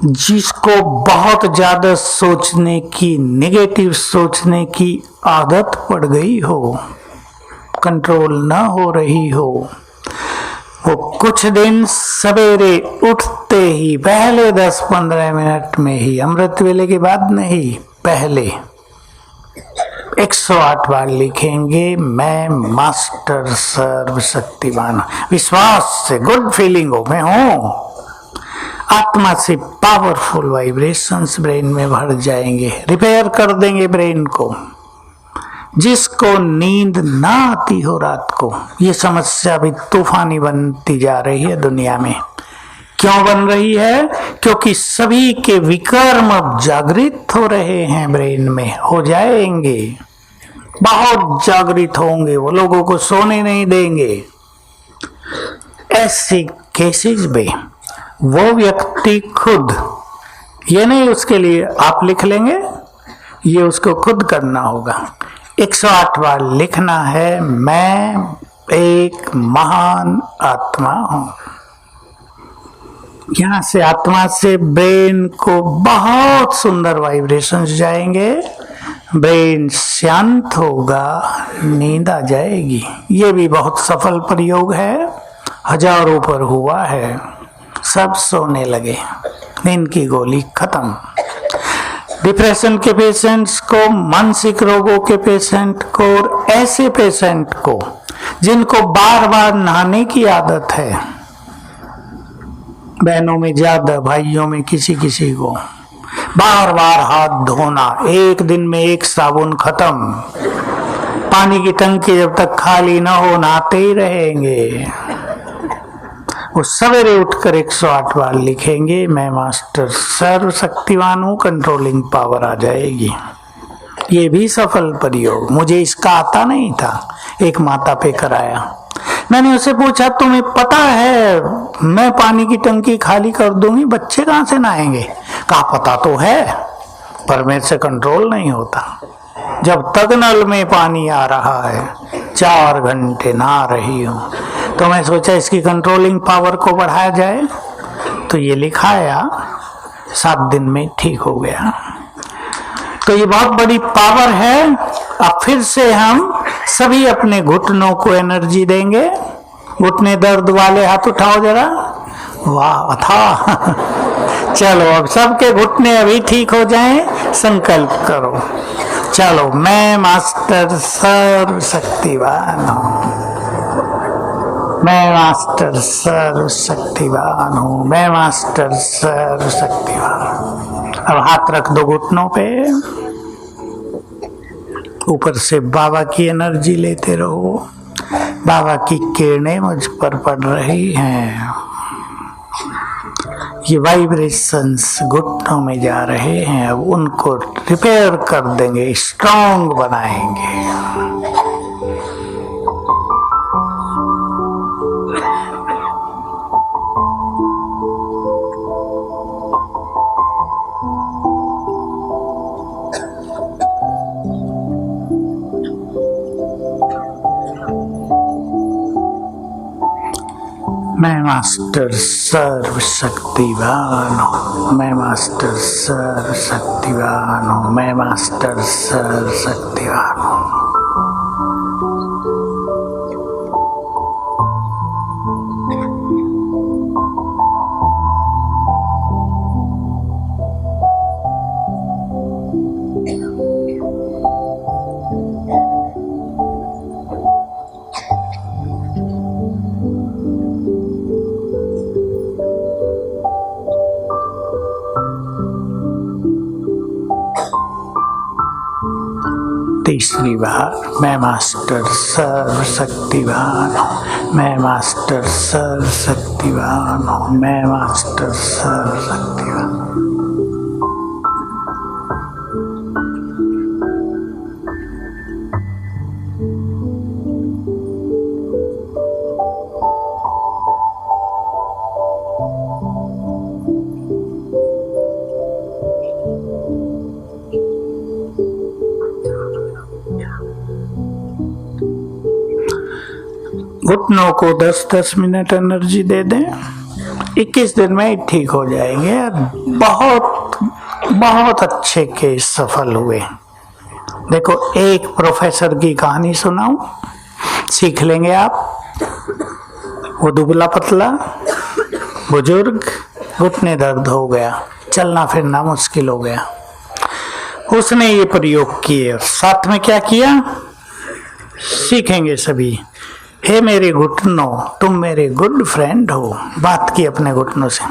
[SPEAKER 1] जिसको बहुत ज्यादा सोचने की, नेगेटिव सोचने की आदत पड़ गई हो, कंट्रोल ना हो रही हो, वो कुछ दिन सवेरे उठते ही पहले 10-15 मिनट में ही, अमृत वेले के बाद नहीं, पहले 108 बार लिखेंगे मैं मास्टर सर्वशक्तिवान। विश्वास से, गुड फीलिंग हो, मैं हूं। आत्मा से पावरफुल वाइब्रेशंस ब्रेन में भर जाएंगे, रिपेयर कर देंगे ब्रेन को। जिसको नींद ना आती हो रात को, ये समस्या भी तूफानी बनती जा रही है दुनिया में। क्यों बन रही है? क्योंकि सभी के विकर्म अब जागृत हो रहे हैं, ब्रेन में हो जाएंगे, बहुत जागृत होंगे, वो लोगों को सोने नहीं देंगे। ऐसे केसेस में वो व्यक्ति खुद, ये नहीं उसके लिए आप लिख लेंगे, ये उसको खुद करना होगा। 108 बार लिखना है मैं एक महान आत्मा हूं। यहां से आत्मा से ब्रेन को बहुत सुंदर वाइब्रेशंस जाएंगे, ब्रेन शांत होगा, नींद आ जाएगी। ये भी बहुत सफल प्रयोग है, हजारों पर हुआ है। सब सोने लगे, नींद की गोली खत्म। डिप्रेशन के पेशेंट्स को, मानसिक रोगों के पेशेंट को, और ऐसे पेशेंट को जिनको बार बार नहाने की आदत है, बहनों में ज्यादा, भाइयों में किसी किसी को, बार बार हाथ धोना, एक दिन में एक साबुन खत्म, पानी की टंकी जब तक खाली ना हो नहाते ही रहेंगे। वो सवेरे उठकर 108 बार लिखेंगे मैं मास्टर सर्वशक्तिवान हूं, कंट्रोलिंग पावर आ जाएगी। ये भी सफल प्रयोग। मुझे इसका आता नहीं था, एक माता पे कराया। मैंने उससे पूछा तुम्हें पता है मैं पानी की टंकी खाली कर दूंगी, बच्चे कहां से नहाएंगे? कहा पता तो है पर मेरे से कंट्रोल नहीं होता। जब तक नल में पानी आ रहा है 4 घंटे नहा रही हूं, तो मैं सोचा इसकी कंट्रोलिंग पावर को बढ़ाया जाए, तो ये लिखाया, 7 दिन में ठीक हो गया। तो ये बहुत बड़ी पावर है। अब फिर से हम सभी अपने घुटनों को एनर्जी देंगे। घुटने दर्द वाले हाथ उठाओ जरा, वाह था। चलो अब सबके घुटने अभी ठीक हो जाएं, संकल्प करो। चलो मैं मास्टर सर्वशक्तिवान हूं, मैं मास्टर सर्वशक्तिवान हूं, मैं मास्टर सर्वशक्तिवान। अब हाथ रख दो घुटनों पे, ऊपर से बाबा की एनर्जी लेते रहो। बाबा की किरणें मुझ पर पड़ रही हैं, ये वाइब्रेशंस घुटनों में जा रहे हैं, अब उनको रिपेयर कर देंगे, स्ट्रांग बनाएंगे। मैं मास्टर सर्वशक्तिवान हूँ, मैं मास्टर सर्वशक्तिवान हूँ, मैं मास्टर सर्वशक्तिवान हूँ। तीसरी बार, मैं मास्टर सर्वशक्तिवान हूँ, मैं मास्टर सर्वशक्तिवान हूँ, मैं मास्टर सर्वशक्तिवान। घुटनों को 10-10 मिनट एनर्जी दे दें, 21 दिन में ही ठीक हो जाएंगे। बहुत बहुत अच्छे केस सफल हुए। देखो, एक प्रोफेसर की कहानी सुनाऊं, सीख लेंगे आप। वो दुबला पतला बुजुर्ग, घुटने दर्द हो गया, चलना फिरना मुश्किल हो गया। उसने ये प्रयोग किए और साथ में क्या किया सीखेंगे सभी। हे मेरे घुटनों, तुम मेरे गुड फ्रेंड हो। बात की अपने घुटनों से,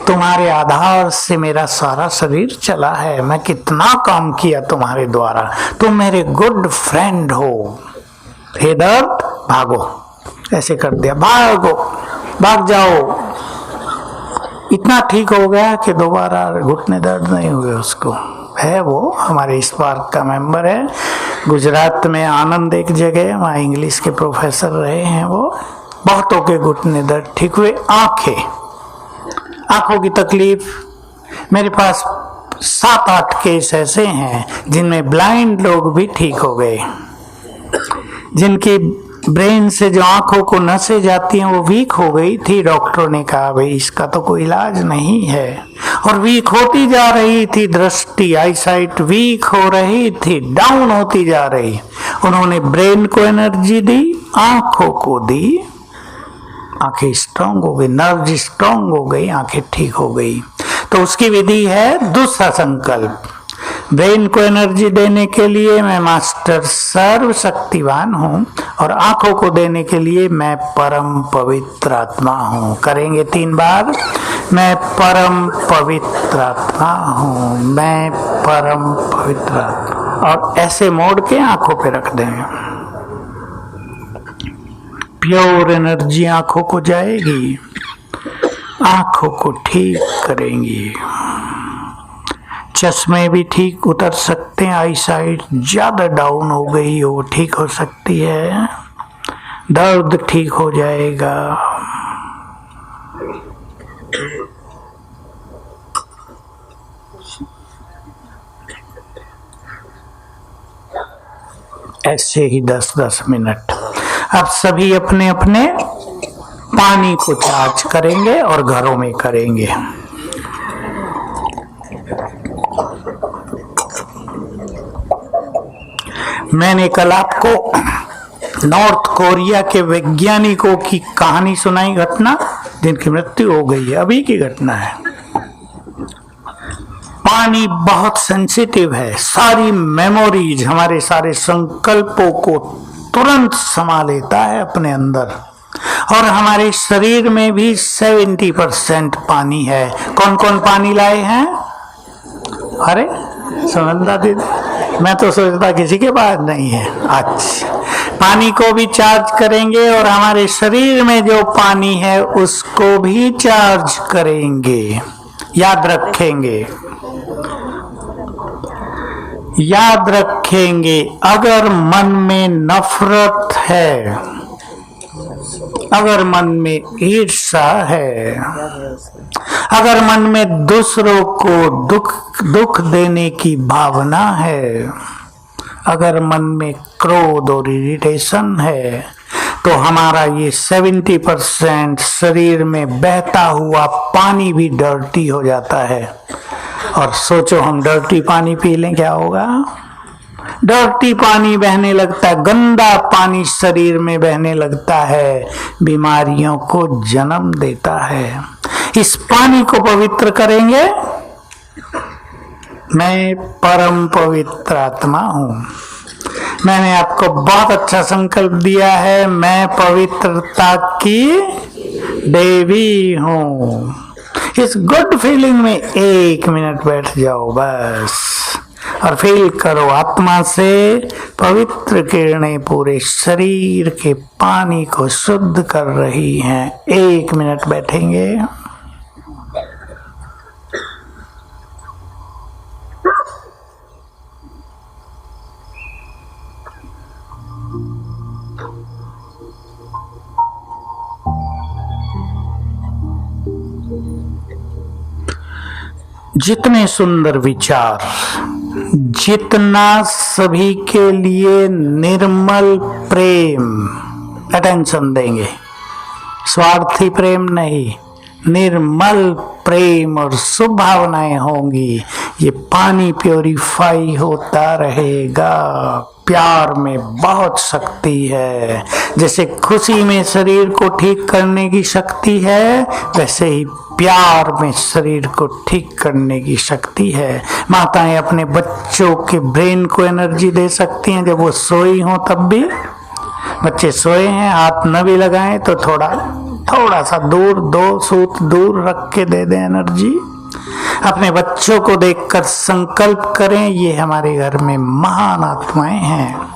[SPEAKER 1] तुम्हारे आधार से मेरा सारा शरीर चला है, मैं कितना काम किया तुम्हारे द्वारा, तुम मेरे गुड फ्रेंड हो। हे दर्द, भागो। ऐसे कर दिया, भागो, भाग जाओ। इतना ठीक हो गया कि दोबारा घुटने दर्द नहीं हुए उसको। है वो हमारे इस पार्क का मेंबर है, गुजरात में आनंद एक जगह, वहाँ इंग्लिश के प्रोफेसर रहे हैं। वो बहुतों के घुटने दर्द ठीक हुए। आंखों की तकलीफ, मेरे पास 7-8 केस ऐसे हैं जिनमें ब्लाइंड लोग भी ठीक हो गए, जिनकी ब्रेन से जो आंखों को नसें जाती हैं वो वीक हो गई थी। डॉक्टरों ने कहा भाई इसका तो कोई इलाज नहीं है, और वीक होती जा रही थी दृष्टि, आईसाइट वीक हो रही थी, डाउन होती जा रही। उन्होंने ब्रेन को एनर्जी दी, आंखों को दी, आंखें स्ट्रांग हो गई, नर्व स्ट्रांग हो गई, आंखें ठीक हो गई। तो उसकी विधि है दूसरा संकल्प। ब्रेन को एनर्जी देने के लिए मैं मास्टर सर्वशक्तिवान हूँ, और आंखों को देने के लिए मैं परम पवित्र आत्मा हूँ। करेंगे 3 बार, मैं परम पवित्र आत्मा हूँ, मैं परम पवित्र आत्मा। और ऐसे मोड़ के आंखों पे रख देंगे, प्योर एनर्जी आंखों को जाएगी, आंखों को ठीक करेंगी। चश्मे भी ठीक उतर सकते हैं, आई साइट ज्यादा डाउन हो गई हो ठीक हो सकती है, दर्द ठीक हो जाएगा। ऐसे ही 10-10 मिनट। अब सभी अपने अपने पानी को चार्ज करेंगे और घरों में करेंगे। मैंने कल आपको नॉर्थ कोरिया के वैज्ञानिकों की कहानी सुनाई, घटना जिनकी मृत्यु हो गई है, अभी की घटना है। पानी बहुत सेंसिटिव है, सारी मेमोरीज, हमारे सारे संकल्पों को तुरंत समा लेता है अपने अंदर। और हमारे शरीर में भी 70% पानी है। कौन कौन पानी लाए हैं? अरे सुनंदा दीदी, मैं तो सोचता किसी के पास नहीं है। अच्छा, पानी को भी चार्ज करेंगे और हमारे शरीर में जो पानी है उसको भी चार्ज करेंगे। याद रखेंगे, याद रखेंगे, अगर मन में नफरत है, अगर मन में ईर्ष्या है, अगर मन में दूसरों को दुख देने की भावना है, अगर मन में क्रोध और इरिटेशन है, तो हमारा ये 70% शरीर में बहता हुआ पानी भी डर्टी हो जाता है। और सोचो हम डर्टी पानी पी लें, क्या होगा? डर्टी पानी बहने लगता है, गंदा पानी शरीर में बहने लगता है, बीमारियों को जन्म देता है। इस पानी को पवित्र करेंगे। मैं परम पवित्र आत्मा हूं। मैंने आपको बहुत अच्छा संकल्प दिया है, मैं पवित्रता की देवी हूं। इस गुड फीलिंग में 1 मिनट बैठ जाओ बस, और फील करो आत्मा से पवित्र किरणें पूरे शरीर के पानी को शुद्ध कर रही हैं। 1 मिनट बैठेंगे। जितने सुंदर विचार, जितना सभी के लिए निर्मल प्रेम, अटेंशन देंगे, स्वार्थी प्रेम नहीं, निर्मल प्रेम और शुभ भावनाएं होंगी, ये पानी प्योरीफाई होता रहेगा। प्यार में बहुत शक्ति है। जैसे खुशी में शरीर को ठीक करने की शक्ति है, वैसे ही प्यार में शरीर को ठीक करने की शक्ति है। माताएं अपने बच्चों के ब्रेन को एनर्जी दे सकती हैं जब वो सोई हों, तब भी। बच्चे सोए हैं, हाथ न भी लगाएं तो थोड़ा सा दूर, 2 सूत दूर रख के दे दें एनर्जी। अपने बच्चों को देखकर संकल्प करें, ये हमारे घर में महान आत्माएं हैं,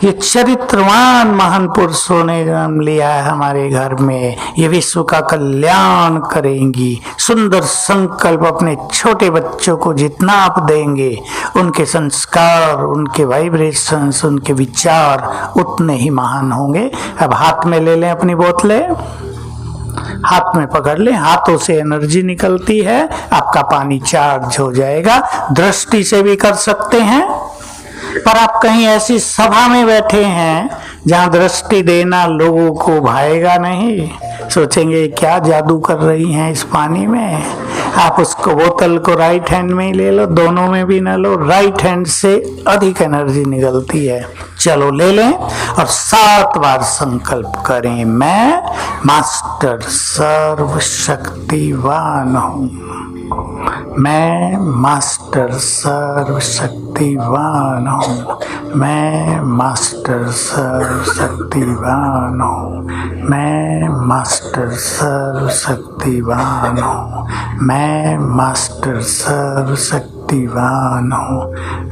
[SPEAKER 1] ये चरित्रवान महान पुरुषों ने जन्म लिया है हमारे घर में, ये विश्व का कल्याण करेंगी। सुंदर संकल्प अपने छोटे बच्चों को जितना आप देंगे, उनके संस्कार, उनके वाइब्रेशंस, उनके विचार उतने ही महान होंगे। अब हाथ में ले लें अपनी बोतलें, हाथ में पकड़ लें, हाथों से एनर्जी निकलती है, आपका पानी चार्ज हो जाएगा। दृष्टि से भी कर सकते हैं, पर आप कहीं ऐसी सभा में बैठे हैं जहां दृष्टि देना लोगों को भाएगा नहीं, सोचेंगे क्या जादू कर रही हैं इस पानी में। आप उसको बोतल को राइट हैंड में ही ले लो, दोनों में भी ना लो, राइट हैंड से अधिक एनर्जी निकलती है। चलो ले लें और 7 बार संकल्प करें, मैं मास्टर सर्वशक्तिवान हूँ, मैं मास्टर सर्वशक्तिवान हूँ, मैं मास्टर सर्वशक्तिवान हूँ, मैं मास्टर सर्वशक्तिवान हूँ, मैं मास्टर सर्वशक्तिवान हूँ,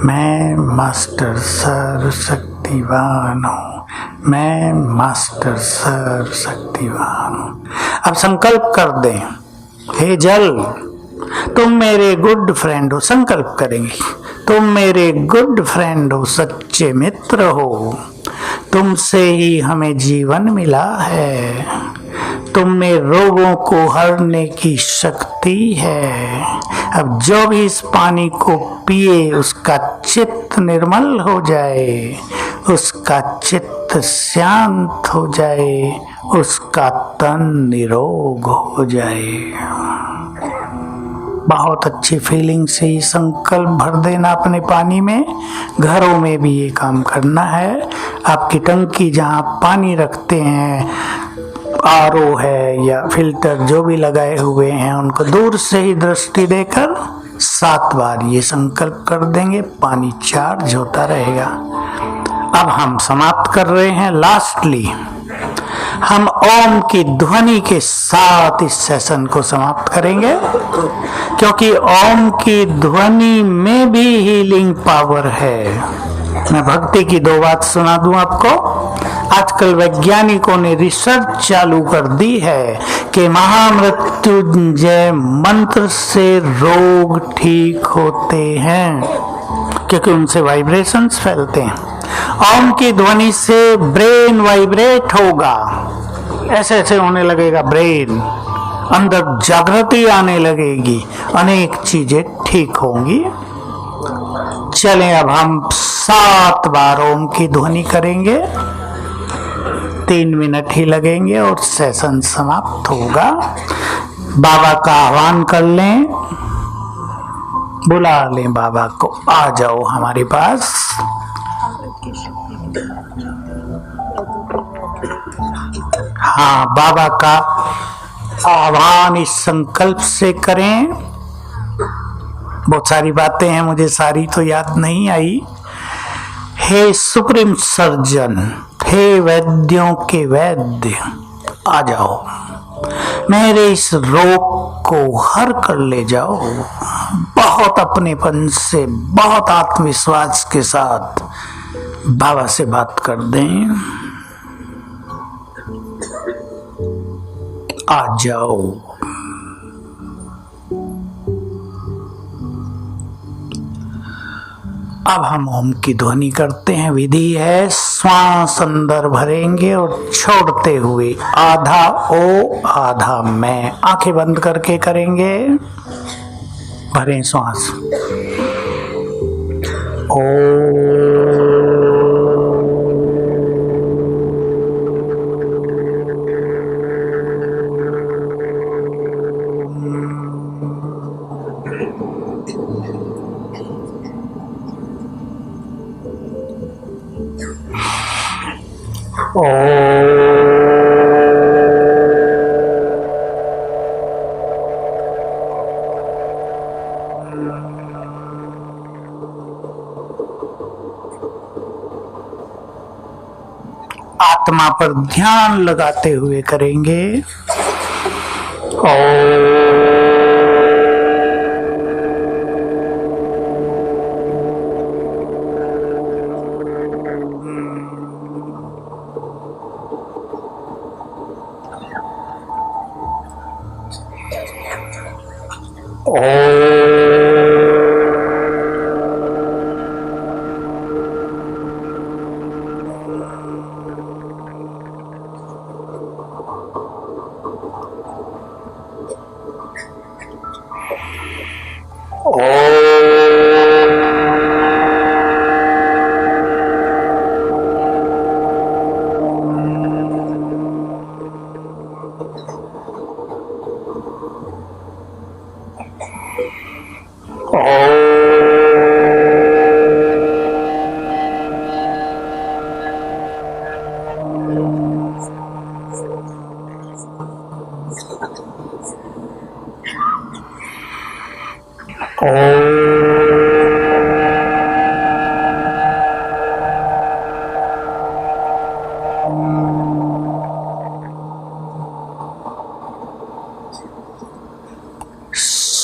[SPEAKER 1] मैं मास्टर सर्वशक्तिवान हूँ, मैं मास्टर सर्वशक्तिवान हूँ। अब संकल्प कर दें, हे जल तुम मेरे गुड फ्रेंड हो, संकल्प करेंगे, तुम मेरे गुड फ्रेंड हो, सच्चे मित्र हो, तुमसे ही हमें जीवन मिला है, तुम में रोगों को हरने की शक्ति है। अब जो भी इस पानी को पिए उसका चित्त निर्मल हो जाए, उसका चित्त शांत हो जाए, उसका तन निरोग हो जाए। बहुत अच्छी फीलिंग से ही संकल्प भर देना अपने पानी में। घरों में भी ये काम करना है। आपकी टंकी जहाँ पानी रखते हैं, आरओ है या फिल्टर जो भी लगाए हुए हैं, उनको दूर से ही दृष्टि देकर 7 बार ये संकल्प कर देंगे, पानी चार्ज होता रहेगा। अब हम समाप्त कर रहे हैं। लास्टली हम ओम की ध्वनि के साथ इस सेशन को समाप्त करेंगे, क्योंकि ओम की ध्वनि में भी हीलिंग पावर है। मैं भक्ति की 2 बात सुना दूं आपको। आजकल वैज्ञानिकों ने रिसर्च चालू कर दी है कि महामृत्युंजय मंत्र से रोग ठीक होते हैं, क्योंकि उनसे वाइब्रेशंस फैलते हैं। ओम की ध्वनि से ब्रेन वाइब्रेट होगा, ऐसे ऐसे होने लगेगा ब्रेन, अंदर जागृति आने लगेगी, अनेक चीजें ठीक होंगी। चलें अब हम 7 बार ओम की ध्वनि करेंगे। 3 मिनट ही लगेंगे और सेशन समाप्त होगा। बाबा का आह्वान कर लें, बुला लें बाबा को, आ जाओ हमारे पास। हाँ, बाबा का आह्वान इस संकल्प से करें। बहुत सारी बातें हैं, मुझे सारी तो याद नहीं आई। हे सुप्रीम सर्जन, हे वैद्यों के वैद्य, आ जाओ, मेरे इस रोग को हर कर ले जाओ। बहुत अपनेपन से, बहुत आत्मविश्वास के साथ बाबा से बात कर दें। आ जाओ। अब हम ओम की ध्वनि करते हैं। विधि है, श्वास अंदर भरेंगे और छोड़ते हुए आधा ओ आधा मैं, आंखें बंद करके करेंगे। भरें श्वास। ओ आत्मा पर ध्यान लगाते हुए करेंगे।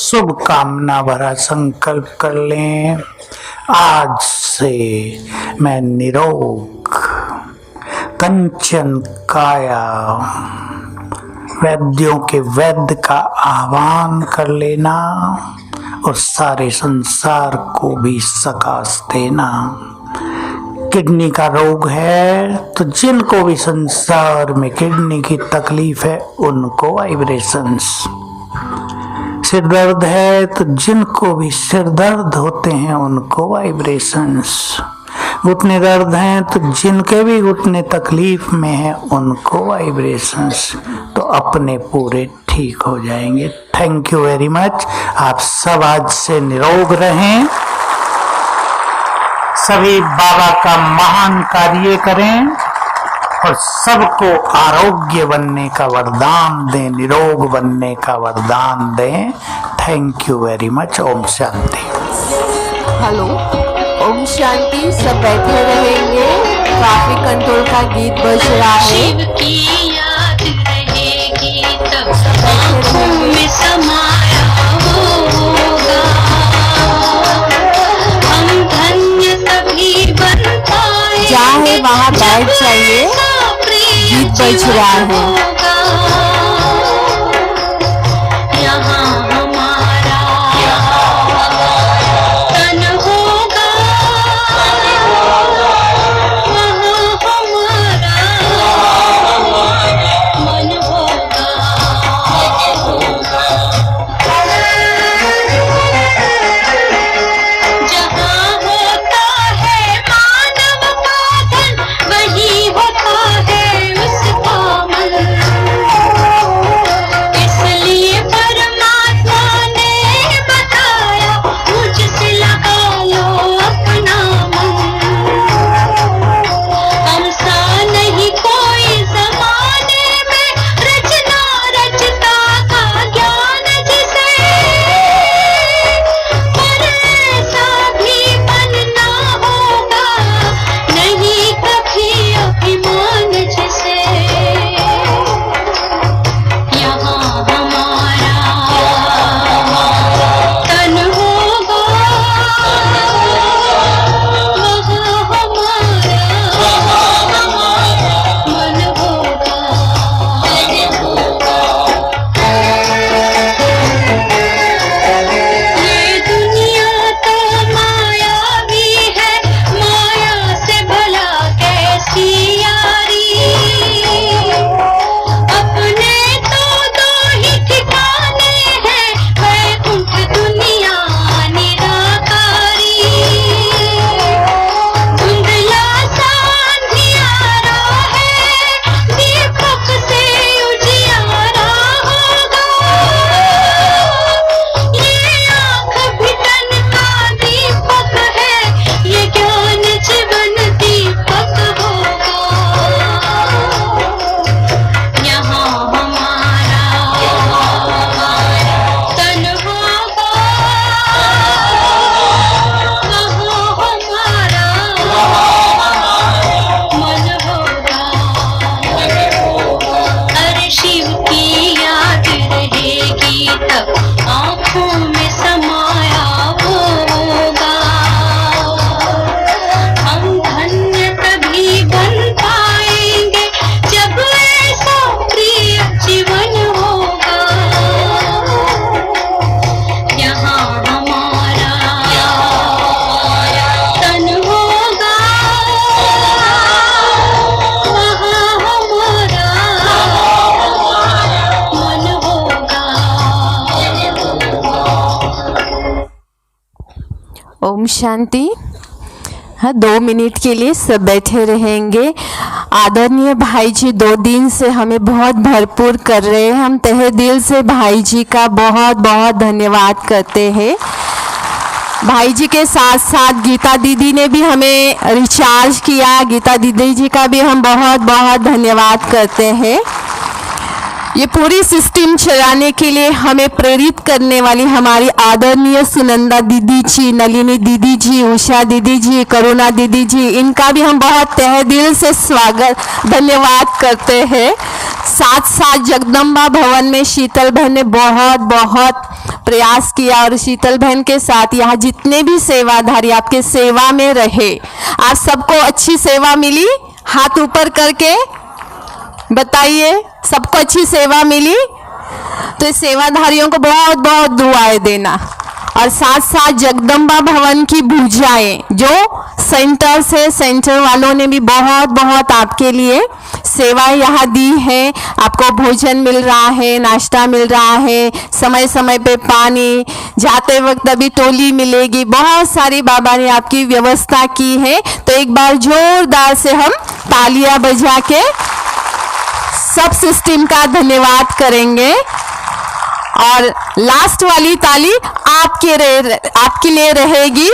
[SPEAKER 1] शुभ कामना भरा संकल्प कर लें। आज से मैं निरोग, कंचन काया, वैद्यों के वैद्य का आह्वान कर लेना और सारे संसार को भी सकाश देना। किडनी का रोग है तो जिनको भी संसार में किडनी की तकलीफ है उनको वाइब्रेशंस। सिर दर्द है तो जिनको भी सिर दर्द होते हैं उनको वाइब्रेशंस। घुटने दर्द हैं तो जिनके भी घुटने तकलीफ में हैं उनको वाइब्रेशंस। तो अपने पूरे ठीक हो जाएंगे। Thank you very much. आप सब आज से निरोग रहें, सभी बाबा का महान कार्य करें और सबको आरोग्य बनने का वरदान दें, निरोग बनने का वरदान दें। Thank you very much. ओम शांति।
[SPEAKER 2] हेलो, ओम शांति। सब बैठे रहेंगे। ट्रैफिक कंट्रोल का गीत बज रहा है।
[SPEAKER 3] शिव की याद रहेगी तब आँखों में समाया होगा। हम धन्य तभी बन पाएंगे
[SPEAKER 2] जहाँ है वहाँ बैठ जाइए, गीत बज रहा है।
[SPEAKER 3] यहाँ हमारा तन होगा, वहाँ हमारा मन होगा। जहाँ होता है मानव का धन, वही होता है उस
[SPEAKER 2] ओम शांति। हाँ, 2 मिनट के लिए सब बैठे रहेंगे। आदरणीय भाई जी 2 दिन से हमें बहुत भरपूर कर रहे हैं। हम तहे दिल से भाई जी का बहुत बहुत धन्यवाद करते हैं। भाई जी के साथ साथ गीता दीदी ने भी हमें रिचार्ज किया। गीता दीदी जी का भी हम बहुत बहुत धन्यवाद करते हैं। ये पूरी सिस्टम चलाने के लिए हमें प्रेरित करने वाली हमारी आदरणीय सुनंदा दीदी जी, नलिनी दीदी जी, उषा दीदी जी, करुणा दीदी जी, इनका भी हम बहुत तहे दिल से स्वागत धन्यवाद करते हैं। साथ साथ जगदम्बा भवन में शीतल बहन ने बहुत बहुत प्रयास किया और शीतल बहन के साथ यहाँ जितने भी सेवाधारी आपके सेवा में रहे। आप सबको अच्छी सेवा मिली? हाथ ऊपर करके बताइए, सबको अच्छी सेवा मिली? तो इस सेवाधारियों को बहुत बहुत दुआएं देना। और साथ साथ जगदम्बा भवन की भुजाएं जो सेंटर से, सेंटर वालों ने भी बहुत बहुत आपके लिए सेवा यहाँ दी है। आपको भोजन मिल रहा है, नाश्ता मिल रहा है, समय समय पे पानी, जाते वक्त अभी टोली मिलेगी। बहुत सारी बाबा ने आपकी व्यवस्था की है। तो एक बार जोरदार से हम तालियां बजा के सब सिस्टम का धन्यवाद करेंगे। और लास्ट वाली ताली आपके लिए रहेगी।